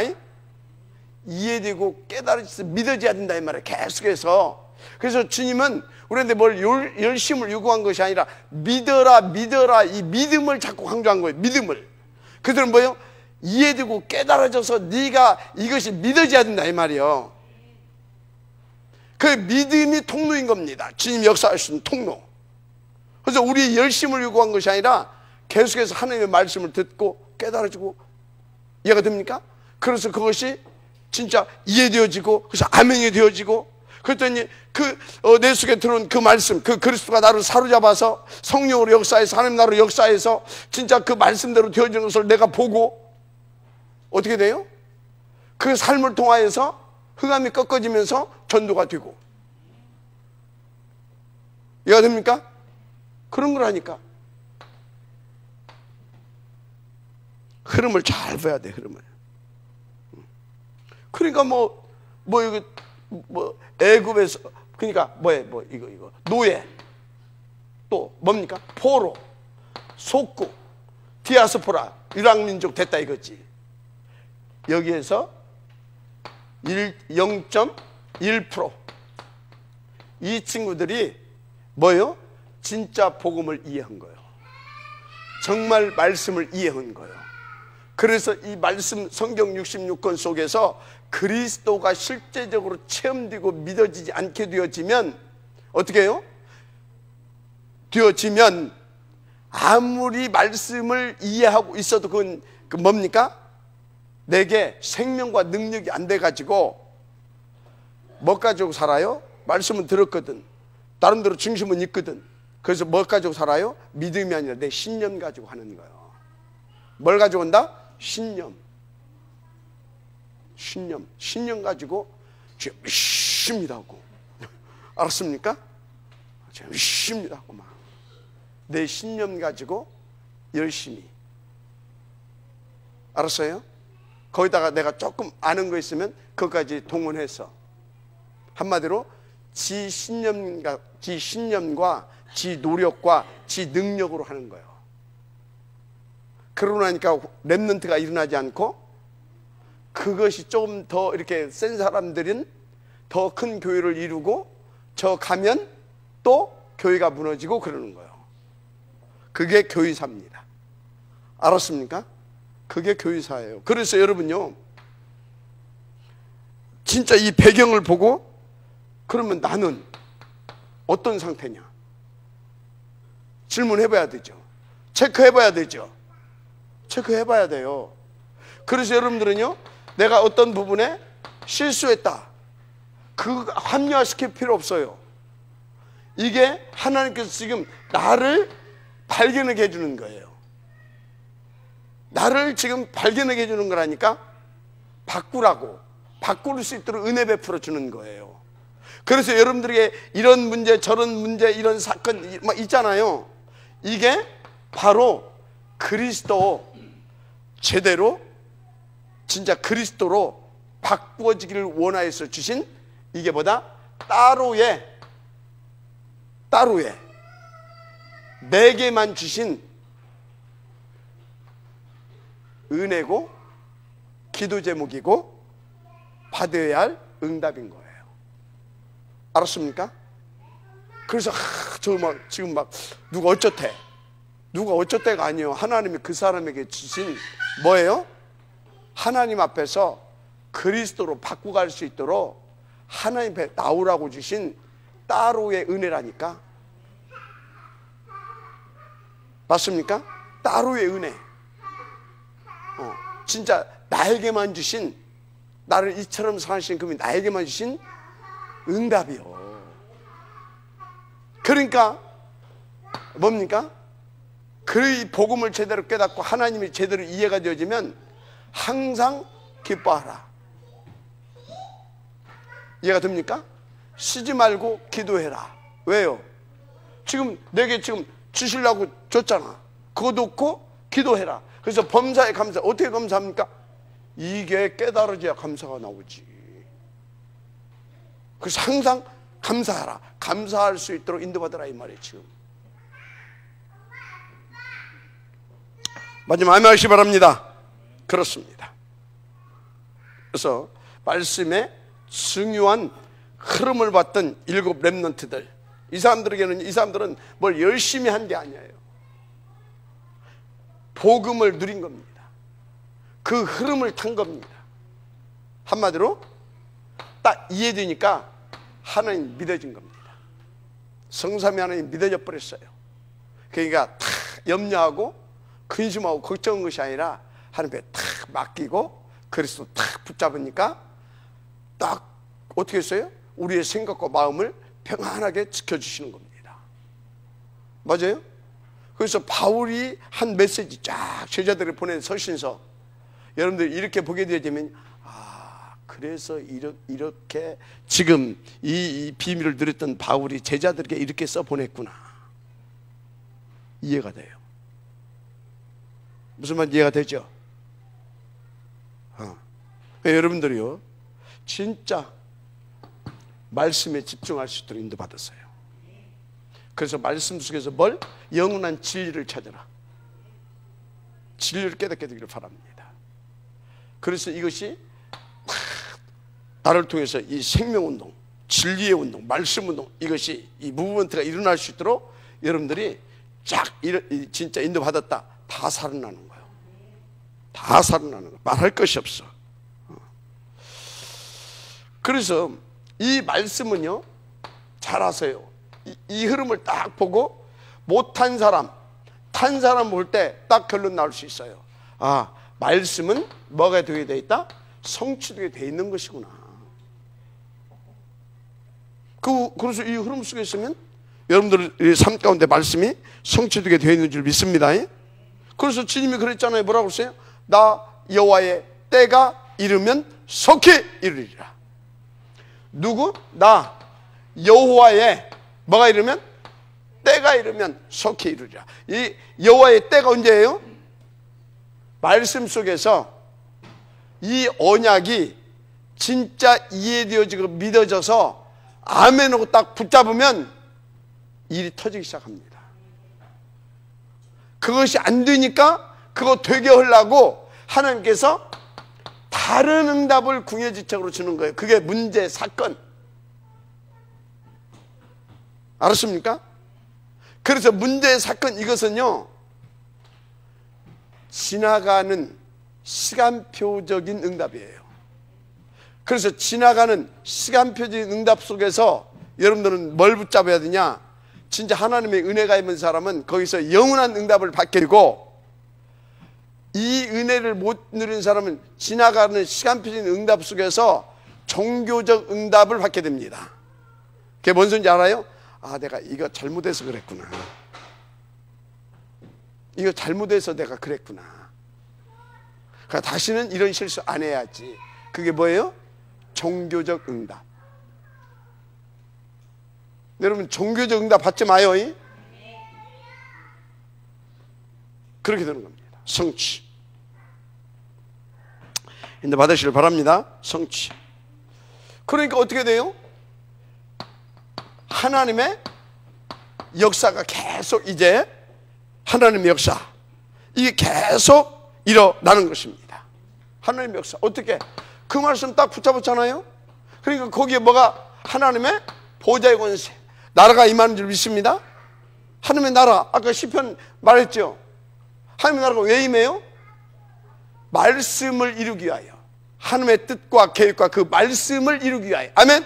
이해되고 깨달아져서 믿어져야 된다 이 말이에요. 계속해서. 그래서 주님은 우리한테 뭘 열심을 요구한 것이 아니라 믿어라 믿어라 이 믿음을 자꾸 강조한 거예요. 믿음을. 그들은 뭐예요? 이해되고 깨달아져서 네가 이것이 믿어져야 된다 이 말이에요. 그 믿음이 통로인 겁니다. 주님 역사하시는 통로. 그래서 우리 열심을 요구한 것이 아니라 계속해서 하나님의 말씀을 듣고 깨달아지고 이해가 됩니까? 그래서 그것이 진짜 이해되어지고 그래서 아멘이 되어지고 그랬더니 내 속에 들어온 그 말씀 그 그리스도가 나를 사로잡아서 성령으로 역사해서 하나님 나라로 역사해서 진짜 그 말씀대로 되어지는 것을 내가 보고 어떻게 돼요? 그 삶을 통하여서 흑암이 꺾어지면서 전도가 되고 이해가 됩니까? 그런 거라니까. 흐름을 잘 봐야 돼. 흐름을. 그러니까 애굽에서 그러니까 이거 노예 또 뭡니까? 포로 속국 디아스포라 유랑민족 됐다 이거지. 여기에서 0.1% 이 친구들이 뭐예요? 진짜 복음을 이해한 거예요. 정말 말씀을 이해한 거예요. 그래서 이 말씀 성경 66권 속에서 그리스도가 실제적으로 체험되고 믿어지지 않게 되어지면 어떻게 해요? 되어지면 아무리 말씀을 이해하고 있어도 그건 뭡니까? 내게 생명과 능력이 안 돼가지고 뭐 가지고 살아요? 말씀은 들었거든. 나름대로 중심은 있거든. 그래서 뭐 가지고 살아요? 믿음이 아니라 내 신념 가지고 하는 거예요. 뭘 가지고 온다? 신념 가지고 지금 열심히 하고 알았습니까? 지금 열심히 하고 막 내 신념 가지고 열심히 알았어요? 거기다가 내가 조금 아는 거 있으면 그것까지 동원해서 한마디로 지 신념과 지 노력과 지 능력으로 하는 거예요. 그러고 나니까 렘넌트가 일어나지 않고 그것이 조금 더 이렇게 센 사람들은 더 큰 교회를 이루고 저 가면 또 교회가 무너지고 그러는 거예요. 그게 교회사입니다. 알았습니까? 그게 교회사예요. 그래서 여러분요 진짜 이 배경을 보고 그러면 나는 어떤 상태냐 질문해봐야 되죠. 체크해봐야 되죠. 체크해봐야 돼요. 그래서 여러분들은요 내가 어떤 부분에 실수했다 그거 합리화시킬 필요 없어요. 이게 하나님께서 지금 나를 발견하게 해주는 거예요. 나를 지금 발견하게 해주는 거라니까 바꾸라고 바꿀 수 있도록 은혜 베풀어 주는 거예요. 그래서 여러분들에게 이런 문제 저런 문제 이런 사건 막 있잖아요. 이게 바로 그리스도 제대로 진짜 그리스도로 바꾸어지기를 원하여서 주신 이게 뭐다? 따로의 내게만 주신 은혜고 기도 제목이고 받아야 할 응답인 거예요. 알았습니까? 그래서 지금 막 누가 어쩌대, 누가 어쩌대가 아니에요. 하나님이 그 사람에게 주신 뭐예요? 하나님 앞에서 그리스도로 바꾸어 갈 수 있도록 하나님 앞에 나오라고 주신 따로의 은혜라니까. 맞습니까? 따로의 은혜. 진짜 나에게만 주신, 나를 이처럼 사신 그분이 나에게만 주신 응답이요. 그러니까 뭡니까? 그 복음을 제대로 깨닫고 하나님이 제대로 이해가 되어지면 항상 기뻐하라. 이해가 됩니까? 쉬지 말고 기도해라. 왜요? 지금 내게 지금 주시려고 줬잖아. 그거 놓고 기도해라. 그래서 범사에 감사. 어떻게 감사합니까? 이게 깨달아져야 감사가 나오지. 그래서 항상 감사하라. 감사할 수 있도록 인도받으라 이 말이에요. 지금 마지막 아멘하시기 바랍니다. 그렇습니다. 그래서 말씀에 중요한 흐름을 봤던 7 렘넌트들, 이 사람들은 뭘 열심히 한 게 아니에요. 복음을 누린 겁니다. 그 흐름을 탄 겁니다. 한마디로 딱 이해되니까 하나님 믿어진 겁니다. 성삼위 하나님 믿어져 버렸어요. 그러니까 탁 염려하고 근심하고 걱정한 것이 아니라 하나님께 탁 맡기고 그리스도 탁 붙잡으니까 딱 어떻게 했어요? 우리의 생각과 마음을 평안하게 지켜주시는 겁니다. 맞아요? 그래서 바울이 한 메시지 쫙 제자들을 보낸 서신서, 여러분들 이렇게 보게 되면 그래서 이렇게 지금 이 비밀을 누렸던 바울이 제자들에게 이렇게 써보냈구나. 이해가 돼요. 무슨 말 이해가 되죠? 여러분들이요 진짜 말씀에 집중할 수 있도록 인도받았어요. 그래서 말씀 속에서 뭘? 영원한 진리를 찾아라. 진리를 깨닫게 되기를 바랍니다. 그래서 이것이 나를 통해서 이 생명운동, 진리의 운동, 말씀운동, 이것이 이 무브먼트가 일어날 수 있도록 여러분들이 진짜 인도받았다, 다 살아나는 거예요. 다 살아나는 거예요. 말할 것이 없어. 그래서 이 말씀은요, 잘 아세요. 이 흐름을 딱 보고 못한 사람, 탄 사람 볼 때 딱 결론 나올 수 있어요. 말씀은 뭐가 되게 돼 있다? 성취되게 돼 있는 것이구나. 그래서 이 흐름 속에 있으면 여러분들의 삶 가운데 말씀이 성취되게 되어 있는 줄 믿습니다. 그래서 주님이 그랬잖아요. 뭐라고 했어요? 나 여호와의 때가 이르면 속히 이르리라. 누구? 나 여호와의 뭐가 이르면? 때가 이르면 속히 이르리라. 이 여호와의 때가 언제예요? 말씀 속에서 이 언약이 진짜 이해되어지고 믿어져서 아멘하고 딱 붙잡으면 일이 터지기 시작합니다. 그것이 안 되니까 그거 되게 하려고 하나님께서 다른 응답을 궁예지책으로 주는 거예요. 그게 문제, 사건. 알았습니까? 그래서 문제의 사건, 이것은요 지나가는 시간표적인 응답이에요. 그래서 지나가는 시간표적인 응답 속에서 여러분들은 뭘 붙잡아야 되냐? 진짜 하나님의 은혜가 있는 사람은 거기서 영원한 응답을 받게 되고, 이 은혜를 못 누린 사람은 지나가는 시간표적인 응답 속에서 종교적 응답을 받게 됩니다. 그게 뭔 소리인지 알아요? 내가 이거 잘못해서 그랬구나. 이거 잘못해서 내가 그랬구나. 그러니까 다시는 이런 실수 안 해야지. 그게 뭐예요? 종교적 응답. 여러분 종교적 응답 받지 마요. 그렇게 되는 겁니다. 성취. 인도 받으시길 바랍니다. 성취. 그러니까 어떻게 돼요? 하나님의 역사가 계속, 이제 하나님의 역사, 이게 계속 일어나는 것입니다. 하나님의 역사. 어떻게? 그 말씀 딱 붙잡았잖아요. 그러니까 거기에 뭐가 하나님의 보좌의 권세, 나라가 임하는 줄 믿습니다. 하나님의 나라, 아까 시편 말했죠. 하나님의 나라가 왜 임해요? 말씀을 이루기 위하여. 하나님의 뜻과 계획과 그 말씀을 이루기 위하여. 아멘.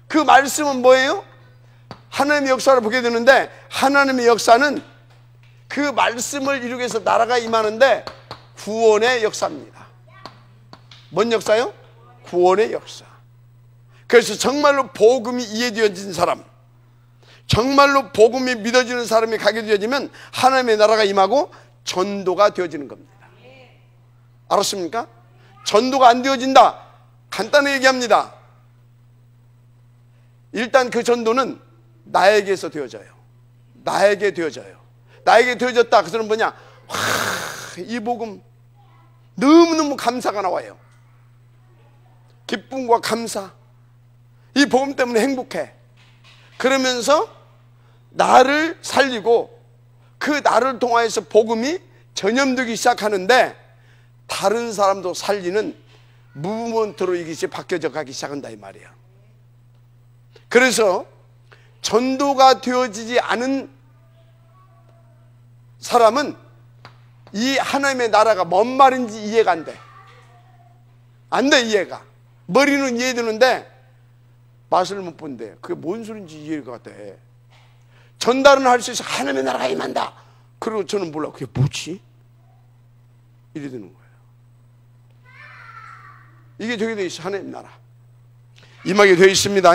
그 말씀은 뭐예요? 하나님의 역사를 보게 되는데, 하나님의 역사는 그 말씀을 이루기 위해서 나라가 임하는데 구원의 역사입니다. 뭔 역사요? 구원의 역사. 그래서 정말로 복음이 이해되어진 사람, 정말로 복음이 믿어지는 사람이 가게 되어지면 하나님의 나라가 임하고 전도가 되어지는 겁니다. 알았습니까? 전도가 안 되어진다, 간단히 얘기합니다. 일단 그 전도는 나에게서 되어져요. 나에게 되어져요. 나에게 되어졌다. 그 소리는 뭐냐? 이 복음 너무너무 감사가 나와요. 기쁨과 감사, 이 복음 때문에 행복해. 그러면서 나를 살리고 그 나를 통하여서 복음이 전염되기 시작하는데, 다른 사람도 살리는 무브먼트로 이것이 바뀌어져 가기 시작한다 이 말이야. 그래서 전도가 되어지지 않은 사람은 이 하나님의 나라가 뭔 말인지 이해가 안 돼. 안 돼, 이해가. 머리는 이해되는데 맛을 못 본대. 그게 뭔 소린지 이해가 돼. 전달은 할 수 있어. 하나님의 나라가 임한다. 그리고 저는 몰라. 그게 뭐지? 이래 되는 거예요. 이게 되게 돼 있어. 하나님 나라 임하게 되어 있습니다.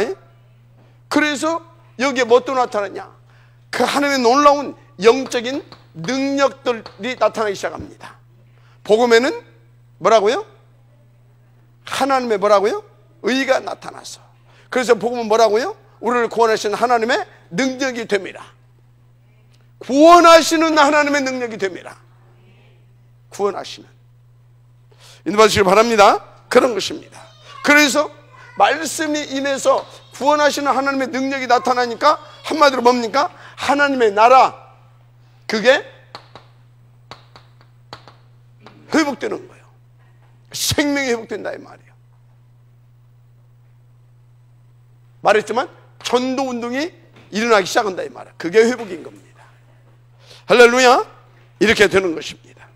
그래서 여기에 뭐 또 나타나냐? 그 하나님의 놀라운 영적인 능력들이 나타나기 시작합니다. 복음에는 뭐라고요? 하나님의 뭐라고요? 의가 나타나서. 그래서 복음은 뭐라고요? 우리를 구원하시는 하나님의 능력이 됩니다. 구원하시는 하나님의 능력이 됩니다. 구원하시는, 인도받으시길 바랍니다. 그런 것입니다. 그래서 말씀이 임해서 구원하시는 하나님의 능력이 나타나니까 한마디로 뭡니까? 하나님의 나라, 그게 회복되는 거예요. 생명이 회복된다 이 말이에요. 말했지만 전도운동이 일어나기 시작한다 이 말이에요. 그게 회복인 겁니다. 할렐루야. 이렇게 되는 것입니다.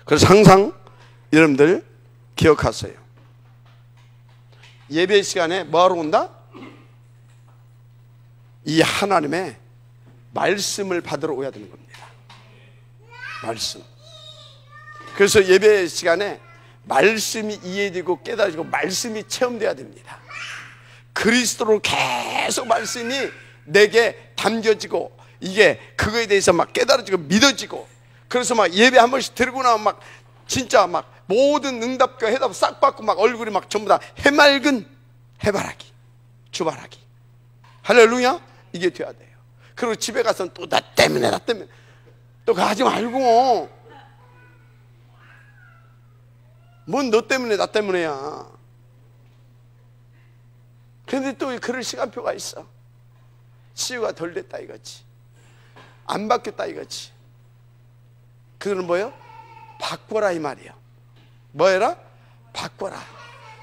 그래서 항상 여러분들 기억하세요. 예배 시간에 뭐하러 온다? 이 하나님의 말씀을 받으러 오야 되는 겁니다. 말씀. 그래서 예배 시간에 말씀이 이해되고 깨달아지고 말씀이 체험돼야 됩니다. 그리스도로 계속 말씀이 내게 담겨지고, 이게 그거에 대해서 막 깨달아지고 믿어지고, 그래서 막 예배 한 번씩 들고 나면 막 진짜 막 모든 응답과 해답 싹 받고 막 얼굴이 막 전부 다 해맑은 해바라기, 주바라기. 할렐루야. 이게 돼야 돼요. 그리고 집에 가서는 또 나 때문에 또 가지 말고, 뭔 너 때문에 나 때문에야. 그런데 또 그럴 시간표가 있어. 치유가 덜 됐다 이거지, 안 바뀌었다 이거지. 그거는 뭐예요? 바꿔라 이 말이에요. 뭐 해라? 바꿔라.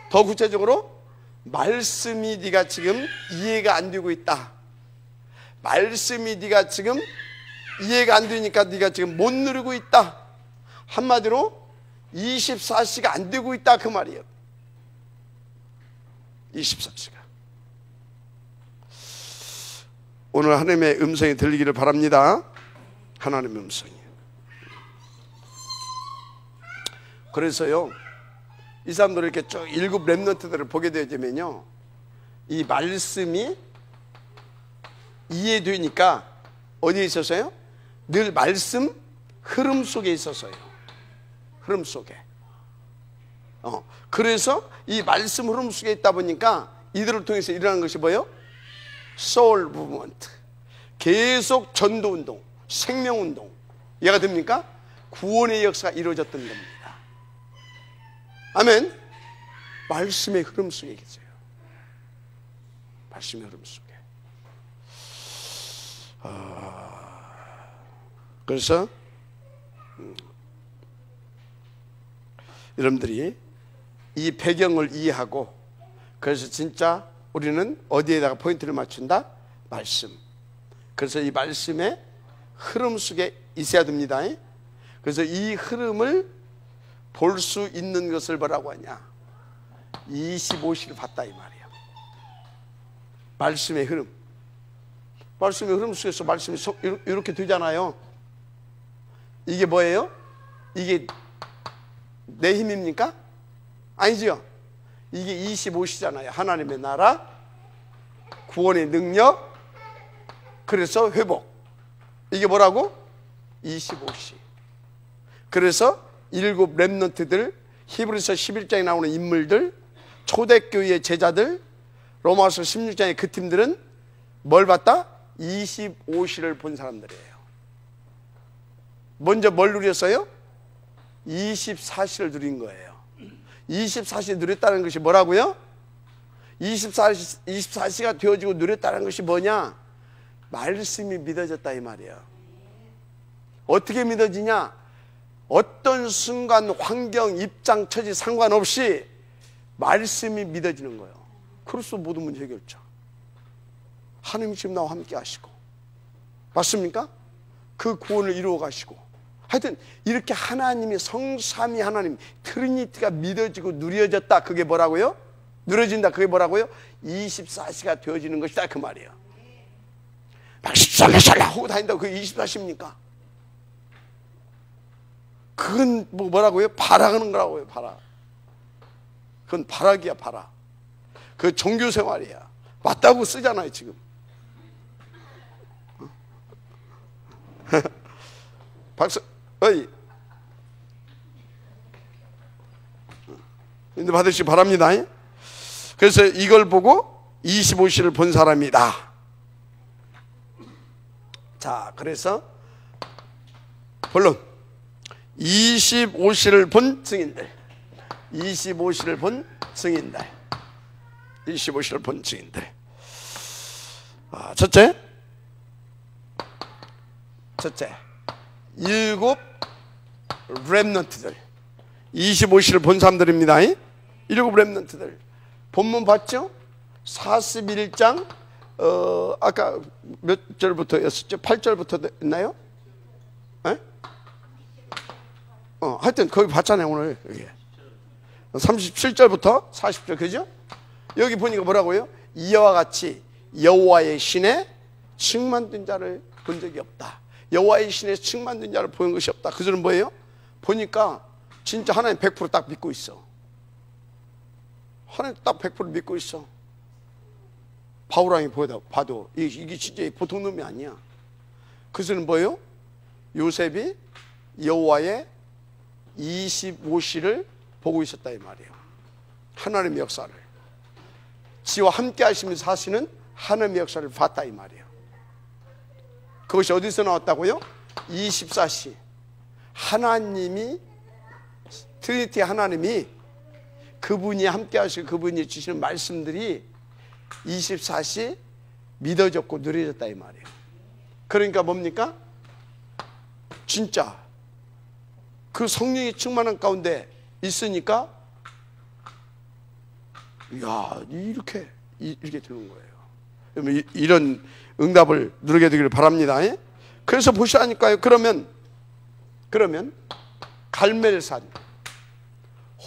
더 구체적으로, 말씀이 네가 지금 이해가 안 되고 있다. 말씀이 네가 지금 이해가 안 되니까 네가 지금 못 누리고 있다. 한마디로 24시가 안 되고 있다 그 말이에요. 24시가. 오늘 하나님의 음성이 들리기를 바랍니다. 하나님의 음성이. 그래서요, 이 사람들 이렇게 쭉 일곱 렘넌트들을 보게 되면요, 이 말씀이 이해되니까 어디에 있었어요? 늘 말씀 흐름 속에 있었어요. 흐름 속에. 그래서 이 말씀 흐름 속에 있다 보니까 이들을 통해서 일어나는 것이 뭐예요? 소울 무브먼트. 계속 전도운동, 생명운동. 이해가 됩니까? 구원의 역사가 이루어졌던 겁니다. 아멘. 말씀의 흐름 속에 계세요. 말씀의 흐름 속에. 그래서 여러분들이 이 배경을 이해하고, 그래서 진짜 우리는 어디에다가 포인트를 맞춘다? 말씀. 그래서 이 말씀의 흐름 속에 있어야 됩니다. 그래서 이 흐름을 볼 수 있는 것을 뭐라고 하냐? 25시를 봤다 이 말이에요. 말씀의 흐름. 말씀의 흐름 속에서 말씀이 이렇게 되잖아요. 이게 뭐예요? 이게 내 힘입니까? 아니죠. 이게 25시잖아요. 하나님의 나라, 구원의 능력, 그래서 회복. 이게 뭐라고? 25시. 그래서 일곱 렘넌트들, 히브리서 11장에 나오는 인물들, 초대교회의 제자들, 로마서 16장의 그 팀들은 뭘 봤다? 25시를 본 사람들이에요. 먼저 뭘 누렸어요? 24시를 누린 거예요. 24시 누렸다는 것이 뭐라고요? 24시가 되어지고 누렸다는 것이 뭐냐? 말씀이 믿어졌다 이 말이에요. 어떻게 믿어지냐? 어떤 순간, 환경, 입장, 처지 상관없이 말씀이 믿어지는 거예요. 그래서 모든 문제 해결자. 하나님이 지금 나와 함께 하시고, 맞습니까? 그 구원을 이루어 가시고, 하여튼 이렇게 하나님이, 성삼위 하나님 트리니티가 믿어지고 누려졌다. 그게 뭐라고요? 누려진다. 그게 뭐라고요? 24시가 되어지는 것이다 그 말이에요. 막 샬라샬라 하고 다닌다고 그게 24시입니까? 그건 뭐라고요? 바라는 거라고요. 바라. 그건 바락이야. 바라. 그 종교생활이야. 맞다고 쓰잖아요 지금. 박수. 어이. 인도 받으시기 바랍니다. 그래서 이걸 보고 25시를 본 사람이다. 자, 그래서 본론 25시를 본 증인들, 25시를 본 증인들, 25시를 본 증인들. 첫째, 일곱 렘넌트들, 25시를 본 사람들입니다. 일곱 렘넌트들. 본문 봤죠? 41장 아까 몇 절부터였었죠? 8절부터 했나요? 하여튼 거기 봤잖아요 오늘. 여기 37절부터 40절, 그죠? 여기 보니까 뭐라고요? 이와 같이 여호와의 신에 충만된 자를 본 적이 없다. 여호와의 신에 충만된 자를 본 것이 없다. 그 소리는 뭐예요? 보니까 진짜 하나님 100% 딱 믿고 있어. 하나님 딱 100% 믿고 있어. 바울왕이 봐도 이게 진짜 보통 놈이 아니야. 그 소리는 뭐예요? 요셉이 여호와의 25시를 보고 있었다 이 말이에요. 하나님의 역사를, 지와 함께 하시면서 하시는 하나님의 역사를 봤다 이 말이에요. 그것이 어디서 나왔다고요? 24시. 하나님이, 트리니티 하나님이, 그분이 함께 하시고 그분이 주시는 말씀들이 24시 믿어졌고 누려졌다 이 말이에요. 그러니까 뭡니까? 진짜 그 성령이 충만한 가운데 있으니까 이렇게 되는 거예요. 이런 응답을 누리게 되기를 바랍니다. 그래서 보시라니까요. 그러면 갈멜산,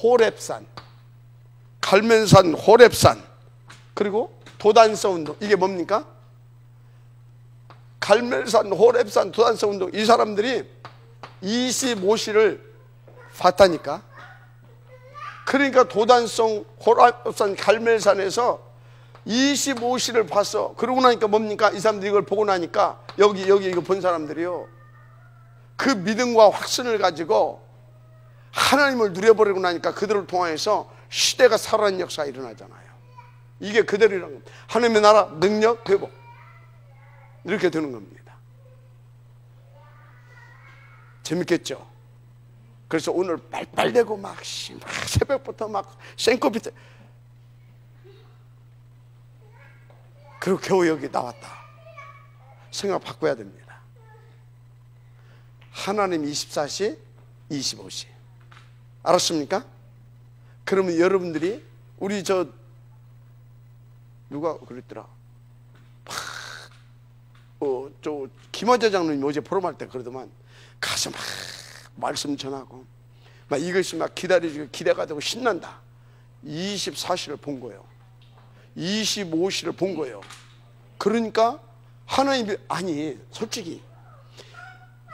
호렙산, 갈멜산, 호렙산, 그리고 도단서 운동, 이게 뭡니까? 갈멜산, 호렙산, 도단서 운동, 이 사람들이 25시를 봤다니까. 그러니까 도단성, 호렙산, 갈멜산에서 25시를 봤어. 그러고 나니까 뭡니까? 이 사람들이 이걸 보고 나니까 여기 이거 본 사람들이요, 그 믿음과 확신을 가지고 하나님을 누려버리고 나니까 그들을 통해서 시대가 살아나는 역사가 일어나잖아요. 이게 그대로라는 겁니다. 하나님의 나라, 능력, 회복, 이렇게 되는 겁니다. 재밌겠죠? 그래서 오늘 빨빨대고 막 새벽부터 막 생코피 때, 그리고 겨우 여기 나왔다. 생각 바꿔야 됩니다. 하나님 24시, 25시. 알았습니까? 그러면 여러분들이 우리 누가 그랬더라? 저 김화재 장로님 어제 포럼할 때 그러더만 가서 막 말씀 전하고 막 이것이 막 기대가 되고 신난다. 24시를 본 거예요. 25시를 본 거예요. 그러니까 하나님이 아니 솔직히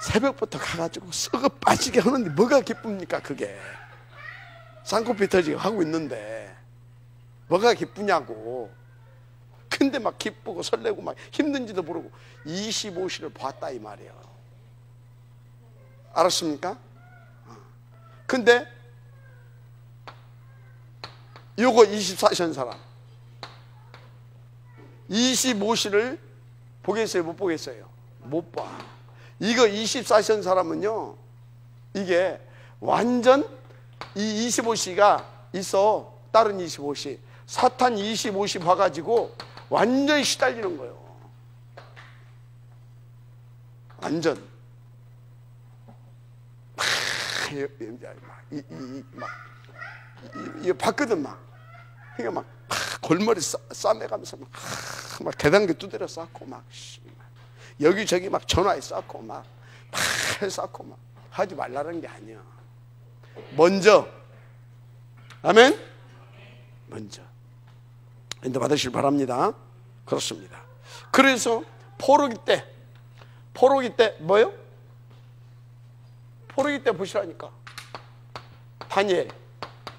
새벽부터 가가지고 썩어 빠지게 하는데 뭐가 기쁩니까? 그게 쌍코피 터지게 하고 있는데 뭐가 기쁘냐고. 근데 막 기쁘고 설레고 막 힘든지도 모르고 25시를 봤다 이 말이에요. 알았습니까? 근데 요거 24시 한 사람 25시를 보겠어요? 못 보겠어요? 못 봐. 이거 24시 한 사람은요, 이게 완전 이 25시가 있어. 다른 25시 사탄 25시 봐가지고 완전히 시달리는 거예요. 완전 이거 봤거든. 막 그러니까 막 골머리 싸매가면서 막 계단기 두드려 쌓고 막 여기저기 막 전화해 쌓고 막 해 쌓고 막 하지 말라는 게 아니야. 먼저 아멘. 먼저 인도 받으시길 바랍니다. 그렇습니다. 그래서 포로기 때 뭐요? 포로기 때 보시라니까. 다니엘,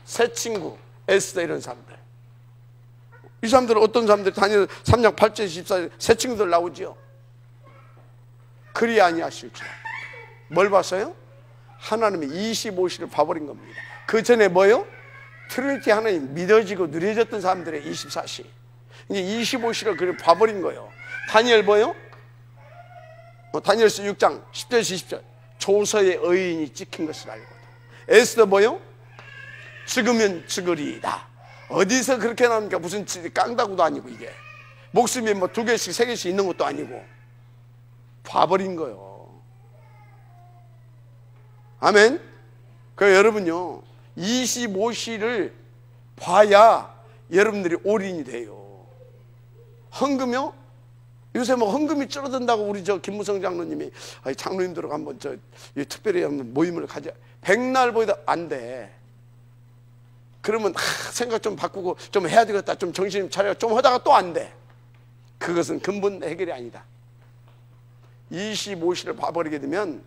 새 친구, 에스더 이런 사람들. 이 사람들은 어떤 사람들? 다니엘 3장 8절 14절 새 친구들 나오지요. 그리 아니하실 줄. 뭘 봤어요? 하나님의 25시를 봐버린 겁니다. 그 전에 뭐요? 트리니티 하나님 믿어지고 누려졌던 사람들의 24시. 이제 25시를 그래 봐버린 거예요. 다니엘 뭐요? 다니엘서 6장 10절 20절 조서의 의인이 찍힌 것을 알거든. 에스더 뭐요? 죽으면 죽으리이다. 어디서 그렇게 나옵니까? 무슨 깡다구도 아니고 이게 목숨이 뭐 2개씩 3개씩 있는 것도 아니고 봐버린 거예요. 아멘. 그러니까 여러분요 25시를 봐야 여러분들이 올인이 돼요. 헌금요? 요새 뭐 헌금이 줄어든다고 우리 김무성 장로님이 장로님들하고 한번 특별히 한번 모임을 가자. 백날 보이다 안 돼. 그러면 생각 좀 바꾸고 좀 해야 되겠다. 좀 정신 차려 좀 하다가 또 안 돼. 그것은 근본 해결이 아니다. 25시를 봐버리게 되면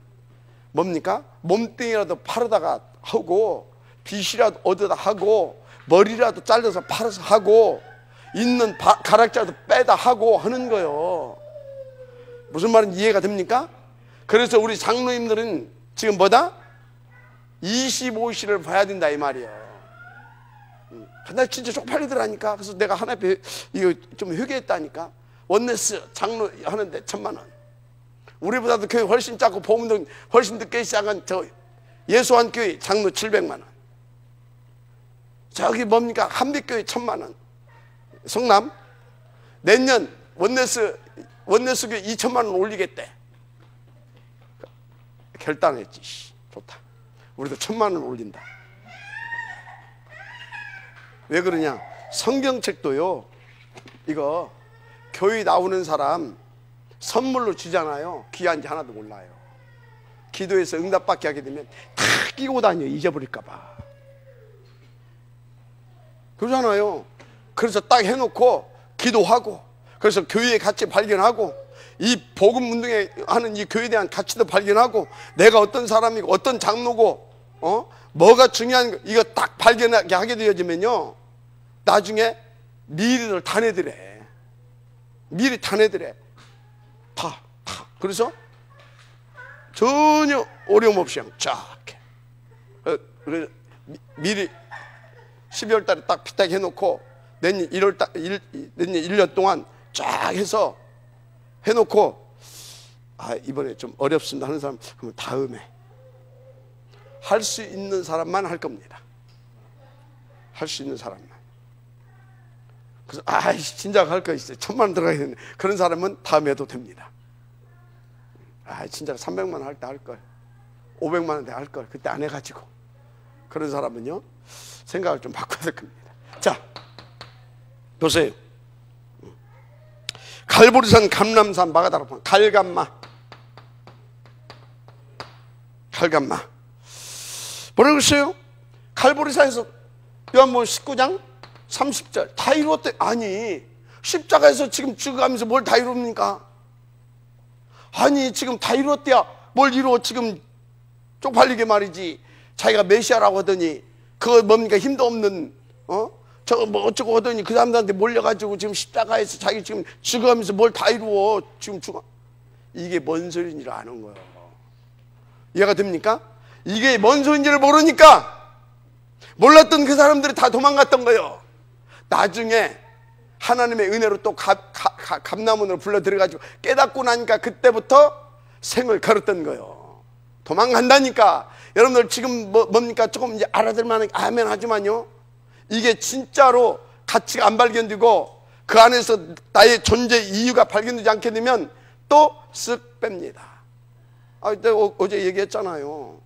뭡니까? 몸뚱이라도 팔아다가 하고 빚이라도 얻어다 하고 머리라도 잘라서 팔아서 하고 있는 가락자도 빼다 하고 하는 거예요. 무슨 말인지 이해가 됩니까? 그래서 우리 장로님들은 지금 뭐다? 25시를 봐야 된다 이 말이에요. 나 진짜 쪽팔리더라니까. 그래서 내가 하나님 이거 좀 회개했다니까. 원네스 장로 하는데 1,000만 원. 우리보다도 교회 훨씬 작고 보험도 훨씬 늦게 시작한 예수한 교회 장로 700만 원. 저기 뭡니까? 한빛교회 1,000만 원. 성남 내년 원네스 교회 2,000만 원 올리겠대. 결단했지. 좋다. 우리도 1,000만 원 올린다. 왜 그러냐? 성경책도요. 이거 교회 나오는 사람 선물로 주잖아요. 귀한지 하나도 몰라요. 기도해서 응답받게 하게 되면 다 끼고 다녀. 잊어버릴까 봐. 그러잖아요. 그래서 딱 해놓고 기도하고 그래서 교회의 가치 발견하고 이 복음 운동에 하는 이 교회에 대한 가치도 발견하고 내가 어떤 사람이고 어떤 장로고 뭐가 중요한 이거 딱 발견하게 하게 되어지면요 나중에 미리를 다 내드래. 미리 다 내드래. 다. 그래서 전혀 어려움 없이 그냥 쫙 해. 그래서 미리 12월 달에 딱 피딱 해놓고 내년 1년 동안 쫙 해서 해놓고 이번에 좀 어렵습니다 하는 사람 그러면 다음에 할 수 있는 사람만 할 겁니다. 할 수 있는 사람만. 그래서 진작 할 거 있어요. 1,000만 원 들어가야 되는데 그런 사람은 다음에 해도 됩니다. 진짜 300만 원 할 때 할 걸 500만 원 때 할 걸 그때 안 해가지고 그런 사람은요 생각을 좀 바꿔야 될 겁니다. 자, 보세요. 갈보리산, 감람산, 마가다락방, 갈감마. 뭐라고 했어요? 갈보리산에서 요한복음 19장 30절 다 이루었대. 아니, 십자가에서 지금 죽어가면서 뭘 다 이룹니까? 아니, 지금 다 이루었대야 뭘 이루어. 지금 쪽팔리게 말이지. 자기가 메시아라고 하더니 그거 뭡니까? 힘도 없는 저거 뭐 어쩌고 하더니 그 사람들한테 몰려가지고 지금 십자가에서 자기 지금 죽어가면서 뭘 다 이루어. 지금 죽어. 이게 뭔 소리인지를 아는 거예요. 이해가 됩니까? 이게 뭔 소리인지를 모르니까 몰랐던 그 사람들이 다 도망갔던 거예요. 나중에 하나님의 은혜로 또 감람원으로 불러 들어가지고 깨닫고 나니까 그때부터 생을 걸었던 거예요. 도망간다니까. 여러분들 지금 뭡니까? 조금 이제 알아들만 아멘 하지만요, 이게 진짜로 가치가 안 발견되고 그 안에서 나의 존재 이유가 발견되지 않게 되면 또 쓱 뺍니다. 내가 어제 얘기했잖아요.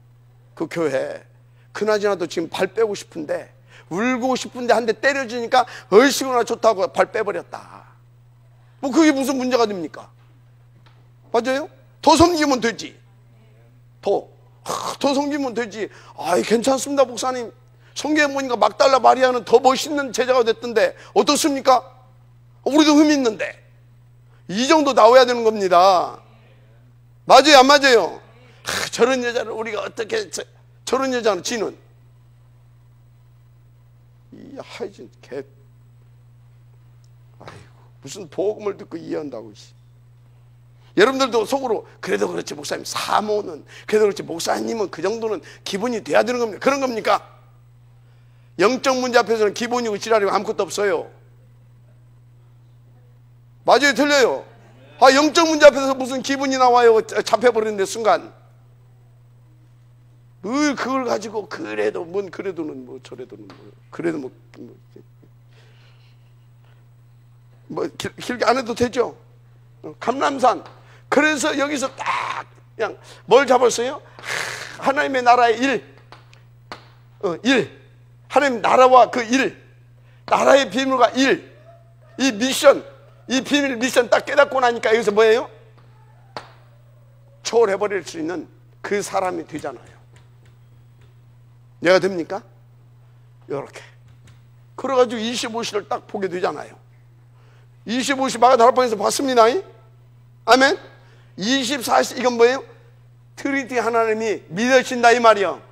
그 교회 그나저나도 지금 발 빼고 싶은데, 울고 싶은데 한 대 때려주니까 얼씨구나 좋다고 발 빼버렸다. 뭐 그게 무슨 문제가 됩니까? 맞아요? 더 섬기면 되지. 더 섬기면 되지. 아이, 괜찮습니다 목사님. 성경에 보니까 막달라 마리아는 더 멋있는 제자가 됐던데 어떻습니까? 우리도 흠이 있는데. 이 정도 나와야 되는 겁니다. 맞아요 안 맞아요? 저런 여자를 우리가 어떻게, 저런 여자는 지는 이 하여진 개, 아이고 무슨 복음을 듣고 이해한다고. 여러분들도 속으로 그래도 그렇지 목사님, 사모는 그래도 그렇지 목사님은 그 정도는 기본이 돼야 되는 겁니다. 그런 겁니까? 영적 문제 앞에서는 기본이고 지랄이고 아무것도 없어요. 맞아요 틀려요? 영적 문제 앞에서 무슨 기분이 나와요. 잡혀버리는데 순간 늘 그걸 가지고 그래도 뭔 그래도는 뭐 저래도는 뭐 그래도 뭐 길게 안 해도 되죠. 감람산. 그래서 여기서 딱 그냥 뭘 잡았어요? 하나님의 나라의 일. 하나님 나라와 그 일, 나라의 비밀과 일, 이 미션, 이 비밀 미션 딱 깨닫고 나니까 여기서 뭐예요? 초월해버릴 수 있는 그 사람이 되잖아요. 내가 됩니까? 이렇게. 그래가지고 25시를 딱 보게 되잖아요. 25시 마가다락방에서 봤습니다. 아멘. 24시 이건 뭐예요? 트리니티 하나님이 믿어진다 이 말이요.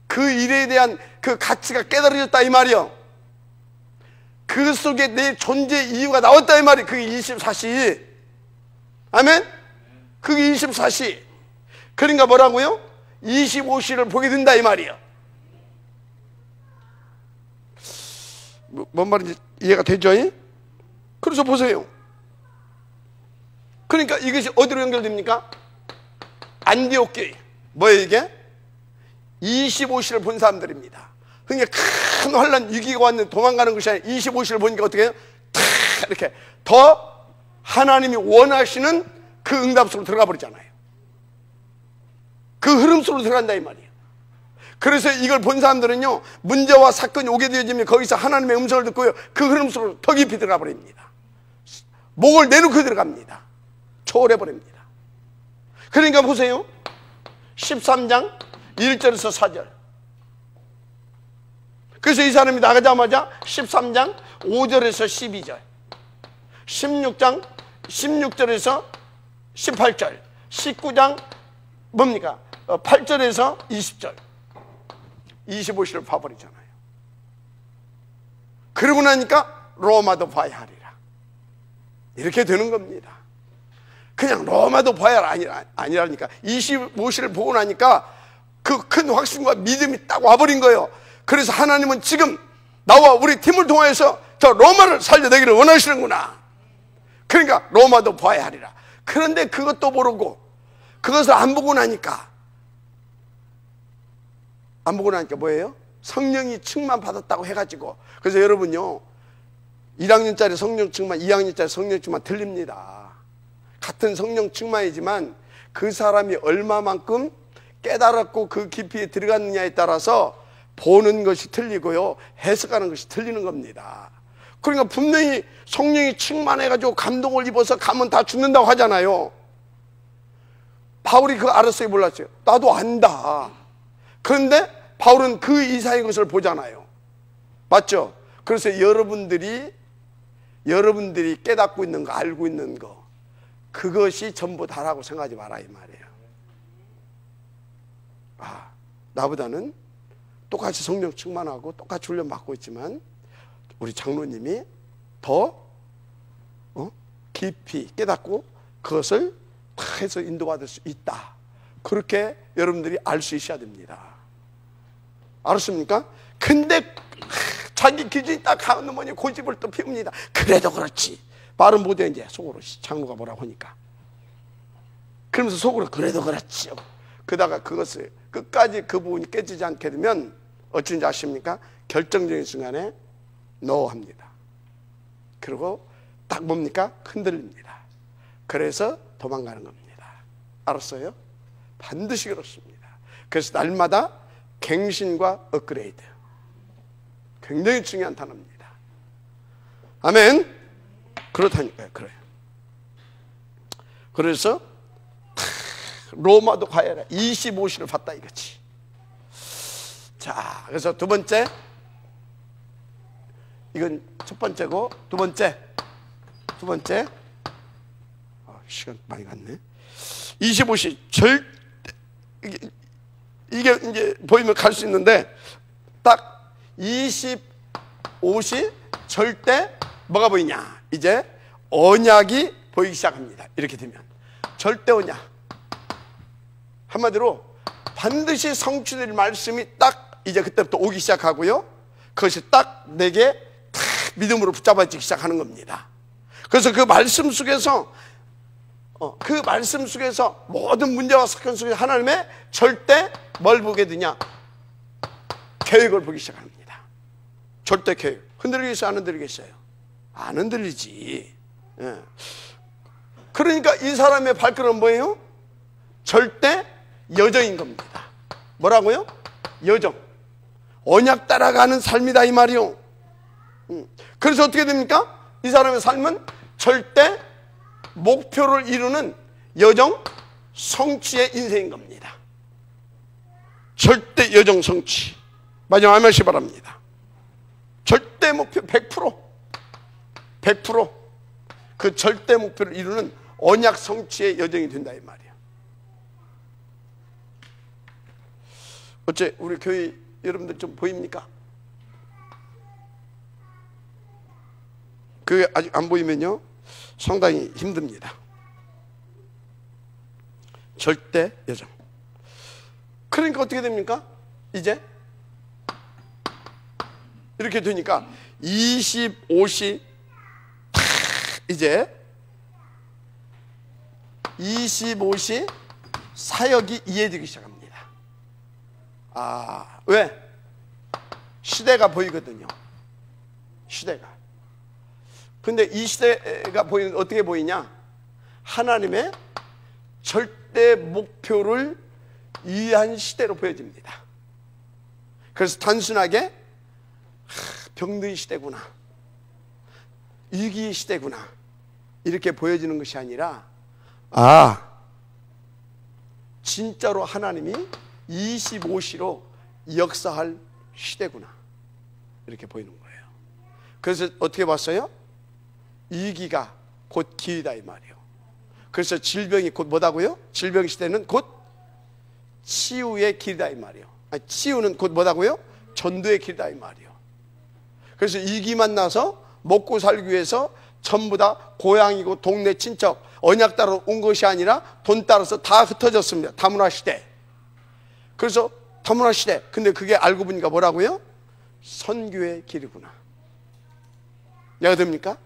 그 일에 대한 그 가치가 깨달아졌다 이 말이요. 그 속에 내 존재 이유가 나왔다 이 말이. 그게 24시. 아멘. 그게 24시. 그러니까 뭐라고요? 25시를 보게 된다 이 말이요. 뭔 말인지 이해가 되죠? 그래서 보세요. 그러니까 이것이 어디로 연결됩니까? 안디옥 교회. 뭐예요 이게? 25시를 본 사람들입니다. 그러니까 큰 환란 위기가 왔는데 도망가는 것이 아니라 25시를 보니까 어떻게 해요? 탁 이렇게 더 하나님이 원하시는 그 응답 속으로 들어가 버리잖아요. 그 흐름 속으로 들어간다 이 말이에요. 그래서 이걸 본 사람들은요, 문제와 사건이 오게 되어지면 거기서 하나님의 음성을 듣고요, 그 흐름 속으로 더 깊이 들어가 버립니다. 목을 내놓고 들어갑니다. 초월해 버립니다. 그러니까 보세요. 13장 1절에서 4절. 그래서 이 사람이 나가자마자 13장 5절에서 12절, 16장 16절에서 18절, 19장 뭡니까? 8절에서 20절 25시를 봐버리잖아요. 그러고 나니까 로마도 봐야 하리라. 이렇게 되는 겁니다. 그냥 로마도 봐야 아니라니까 25시를 보고 나니까 그 큰 확신과 믿음이 딱 와버린 거예요. 그래서 하나님은 지금 나와 우리 팀을 통해서 저 로마를 살려내기를 원하시는구나. 그러니까 로마도 봐야 하리라. 그런데 그것도 모르고 그것을 안 보고 나니까 뭐예요? 성령이 충만 받았다고 해가지고. 그래서 여러분요, 1학년짜리 성령 충만, 2학년짜리 성령 충만 틀립니다. 같은 성령 충만이지만 그 사람이 얼마만큼 깨달았고 그 깊이에 들어갔느냐에 따라서 보는 것이 틀리고요, 해석하는 것이 틀리는 겁니다. 그러니까 분명히 성령이 충만해가지고 감동을 입어서 가면 다 죽는다고 하잖아요. 바울이 그거 알았어요, 몰랐어요? 나도 안다. 그런데 바울은 그 이상의 것을 보잖아요. 맞죠? 그래서 여러분들이 깨닫고 있는 거, 알고 있는 거, 그것이 전부 다라고 생각하지 마라 이 말이에요. 나보다는 똑같이 성령 충만하고 똑같이 훈련 받고 있지만 우리 장로님이 더 깊이 깨닫고 그것을 다 해서 인도받을 수 있다. 그렇게 여러분들이 알 수 있어야 됩니다. 알았습니까? 근데 자기 기준이 딱 하는 뭐니 고집을 또 피웁니다. 그래도 그렇지. 말은 못해 이제 속으로 장로가 뭐라고 하니까. 그러면서 속으로 그래도 그렇지. 그러다가 그것을 끝까지 그 부분이 깨지지 않게 되면 어쩐지 아십니까? 결정적인 순간에 NO 합니다. 그리고 딱 뭡니까? 흔들립니다. 그래서 도망가는 겁니다. 알았어요? 반드시 그렇습니다. 그래서 날마다 갱신과 업그레이드, 굉장히 중요한 단어입니다. 아멘. 그렇다니까요. 그래요. 그래서 로마도 가야 해. 25시를 봤다 이거지. 자, 그래서 두 번째, 이건 첫 번째고, 두 번째 시간 많이 갔네. 25시 절대, 이게 이제 보이면 갈 수 있는데 딱 25시 절대 뭐가 보이냐? 이제 언약이 보이기 시작합니다. 이렇게 되면 절대 언약, 한마디로 반드시 성취될 말씀이 딱 이제 그때부터 오기 시작하고요, 그것이 딱 내게 딱 믿음으로 붙잡아지기 시작하는 겁니다. 그래서 그 말씀 속에서 모든 문제와 사건 속에서 하나님의 절대 뭘 보게 되냐? 계획을 보기 시작합니다. 절대 계획. 흔들리겠어요? 안 흔들리겠어요? 안 흔들리지. 예. 그러니까 이 사람의 발걸음은 뭐예요? 절대 여정인 겁니다. 뭐라고요? 여정. 언약 따라가는 삶이다 이 말이요. 그래서 어떻게 됩니까? 이 사람의 삶은 절대 목표를 이루는 여정 성취의 인생인 겁니다. 절대 여정 성취. 마지막 아멘시 바랍니다. 절대 목표 100%, 그 절대 목표를 이루는 언약 성취의 여정이 된다 이 말이에요. 어째 우리 교회 여러분들 좀 보입니까? 그게 아직 안 보이면요 상당히 힘듭니다. 절대 여정. 그러니까 어떻게 됩니까? 이제 이렇게 되니까 25시 이제 25시 사역이 이해되기 시작합니다. 왜? 시대가 보이거든요. 시대가. 근데 이 시대가 보이는 어떻게 보이냐? 하나님의 절대 목표를 위한 시대로 보여집니다. 그래서 단순하게 병든 시대구나, 위기 시대구나 이렇게 보여지는 것이 아니라 진짜로 하나님이 25시로 역사할 시대구나 이렇게 보이는 거예요. 그래서 어떻게 봤어요? 위기가 곧 기회다 이 말이에요. 그래서 질병이 곧 뭐다고요? 질병 시대는 곧 치유의 길이다 이 말이에요. 치유는 곧 뭐다고요? 전도의 길이다 이 말이에요. 그래서 위기만 나서 먹고 살기 위해서 전부 다 고향이고 동네 친척 언약 따라 온 것이 아니라 돈 따라서 다 흩어졌습니다. 다문화 시대. 그래서 다문화 시대. 근데 그게 알고 보니까 뭐라고요? 선교의 길이구나. 이해가 됩니까?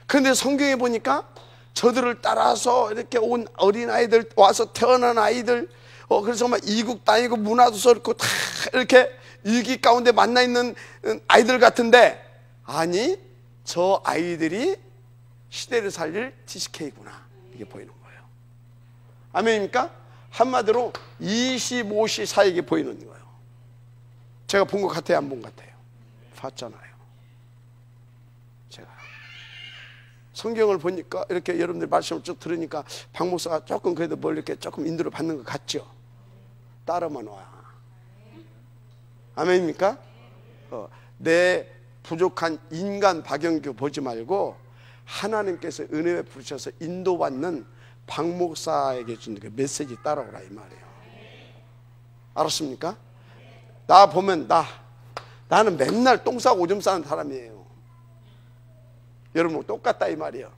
그런데 성경에 보니까 저들을 따라서 이렇게 온 어린아이들, 와서 태어난 아이들, 그래서 막 이국 다니고 문화도 썩고 다 이렇게 위기 가운데 만나 있는 아이들 같은데, 아니 저 아이들이 시대를 살릴 TCK구나 이게 보이는 거예요. 아멘입니까? 한마디로 25시 사역이 보이는 거예요. 제가 본 것 같아요, 안 본 것 같아요? 봤잖아요. 제가 성경을 보니까 이렇게 여러분들 말씀을 쭉 들으니까 박 목사가 조금 그래도 뭘 이렇게 조금 인도를 받는 것 같죠? 따라만 와. 아멘입니까? 내 부족한 인간 박영규 보지 말고 하나님께서 은혜 베푸셔서 인도받는 박 목사에게 준 그 메시지 따라오라 이 말이에요. 알았습니까? 나 보면 나는 맨날 똥 싸고 오줌 싸는 사람이에요. 여러분 똑같다 이 말이에요.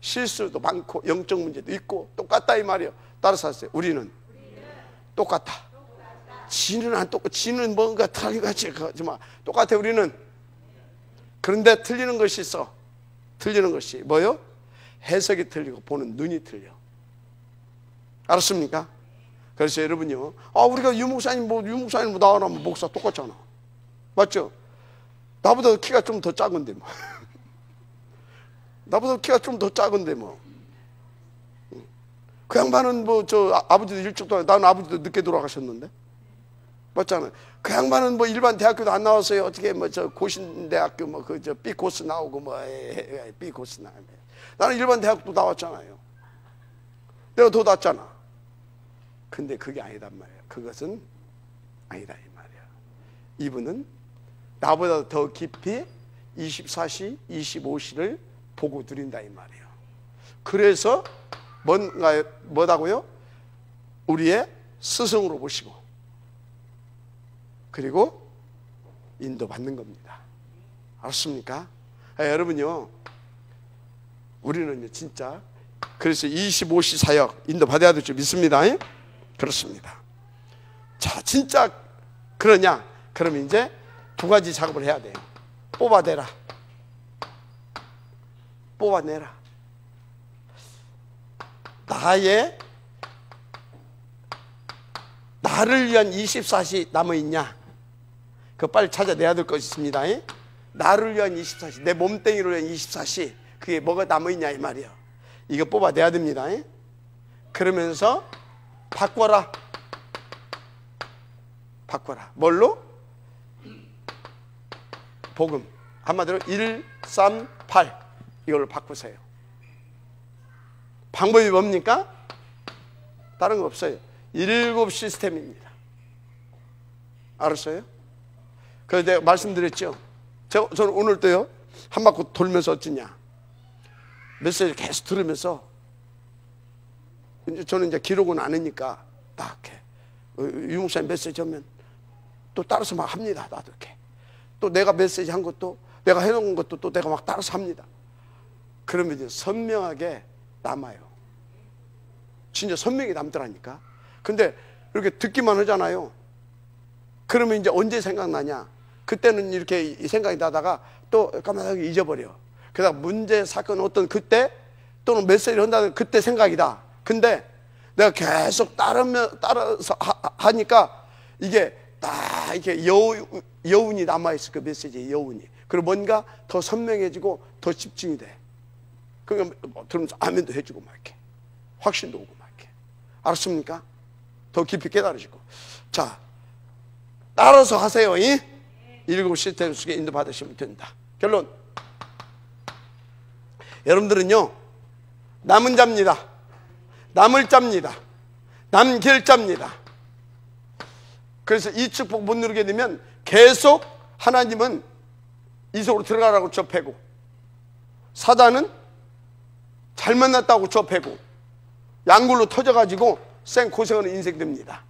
실수도 많고 영적 문제도 있고 똑같다 이 말이에요. 따라서 하세요. 우리는 똑같다. 지는 안 똑같아. 지는 뭔가 틀린같이 똑같아. 우리는. 그런데 틀리는 것이 있어. 틀리는 것이 뭐요? 해석이 틀리고 보는 눈이 틀려. 알았습니까? 그래서 여러분요, 우리가 유목사님 나와라 목사 똑같잖아. 맞죠? 나보다 키가 좀 더 작은데 뭐. 나보다 키가 좀 더 작은데 뭐. 그 양반은 뭐 아버지도 일찍 나는 아버지도 늦게 돌아가셨는데. 맞잖아요. 그 양반은 뭐 일반 대학교도 안 나왔어요. 어떻게 뭐 고신대학교 B 코스 나오고 B 코스 나. 나는 일반 대학도 나왔잖아요. 내가 더 낫잖아. 근데 그게 아니단 말이에요. 그것은 아니다 이 말이야. 이분은 나보다 더 깊이 24시, 25시를 보고 누린다 이 말이에요. 그래서 뭐다고요? 우리의 스승으로 보시고 그리고 인도받는 겁니다. 알았습니까? 여러분요, 우리는 진짜 그래서 25시 사역 인도받아야 될 줄 믿습니다. 그렇습니다. 자, 진짜 그러냐? 그럼 이제 두 가지 작업을 해야 돼요. 뽑아내라. 나를 위한 24시 남아있냐? 그거 빨리 찾아내야 될 것이 있습니다. 나를 위한 24시, 내 몸뚱이를 위한 24시, 그게 뭐가 남아있냐 이 말이야. 이거 뽑아내야 됩니다. 그러면서 바꿔라. 뭘로? 복음. 한마디로 138 이걸로 바꾸세요. 방법이 뭡니까? 다른 거 없어요. 7 시스템입니다. 알았어요? 그래서 내가 말씀드렸죠. 저는 오늘 또요, 한 바퀴 돌면서 어쩌냐, 메시지 계속 들으면서 저는 이제 기록은 안 하니까 딱 이렇게 유목사님 메시지 하면 또 따라서 막 합니다. 나도 이렇게 또 내가 메시지 한 것도 내가 해놓은 것도 또 내가 막 따라서 합니다. 그러면 이제 선명하게 남아요. 진짜 선명히 남더라니까. 근데 이렇게 듣기만 하잖아요. 그러면 이제 언제 생각나냐? 그때는 이렇게 생각이 나다가 또 까마득히 잊어버려. 그러다 문제, 사건, 어떤 그때 또는 메시지를 한다는 그때 생각이다. 근데 내가 계속 따라서 하니까 이게 딱 이렇게 여운이 남아있어. 그 메시지의 여운이. 그리고 뭔가 더 선명해지고 더 집중이 돼. 그러니까 들으면서 아멘도 해주고 막 이렇게 확신도 오고 막 이렇게. 알았습니까? 더 깊이 깨달으시고. 자, 따라서 하세요. 7 시스템 속에 인도받으시면 된다. 결론. 여러분들은요, 남은 자입니다. 남을 자입니다. 남길자입니다. 그래서 이 축복 못 누르게 되면 계속 하나님은 이 속으로 들어가라고 접해고, 사단은 잘 만났다고 접해고, 양굴로 터져가지고 생 고생하는 인생 됩니다.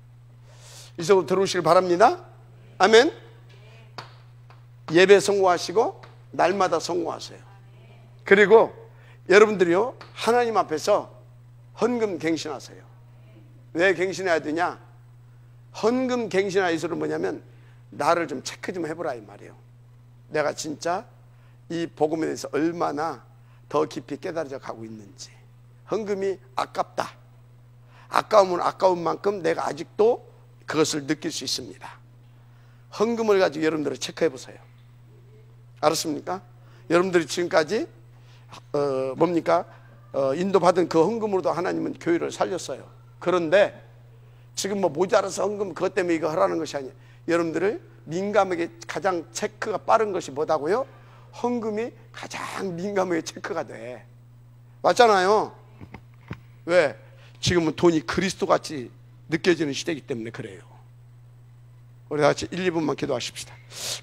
이 속으로 들어오시길 바랍니다. 아멘. 예배 성공하시고 날마다 성공하세요. 그리고 여러분들이요, 하나님 앞에서 헌금 갱신하세요. 왜 갱신해야 되냐? 헌금 갱신하기 위해서는 뭐냐면 나를 좀 체크 좀 해보라 이 말이에요. 내가 진짜 이 복음에 대해서 얼마나 더 깊이 깨달아져 가고 있는지. 헌금이 아깝다. 아까우면 아까운 만큼 내가 아직도 그것을 느낄 수 있습니다. 헌금을 가지고 여러분들을 체크해 보세요. 알았습니까? 여러분들이 지금까지 인도받은 그 헌금으로도 하나님은 교회를 살렸어요. 그런데 지금 뭐 모자라서 헌금 그것 때문에 이거 하라는 것이 아니에요. 여러분들을 민감하게 가장 체크가 빠른 것이 뭐다고요? 헌금이 가장 민감하게 체크가 돼. 맞잖아요. 왜? 지금은 돈이 그리스도같이 느껴지는 시대이기 때문에 그래요. 우리 다 같이 1, 2분만 기도하십시다.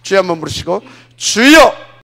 주여 한번 부르시고, 주여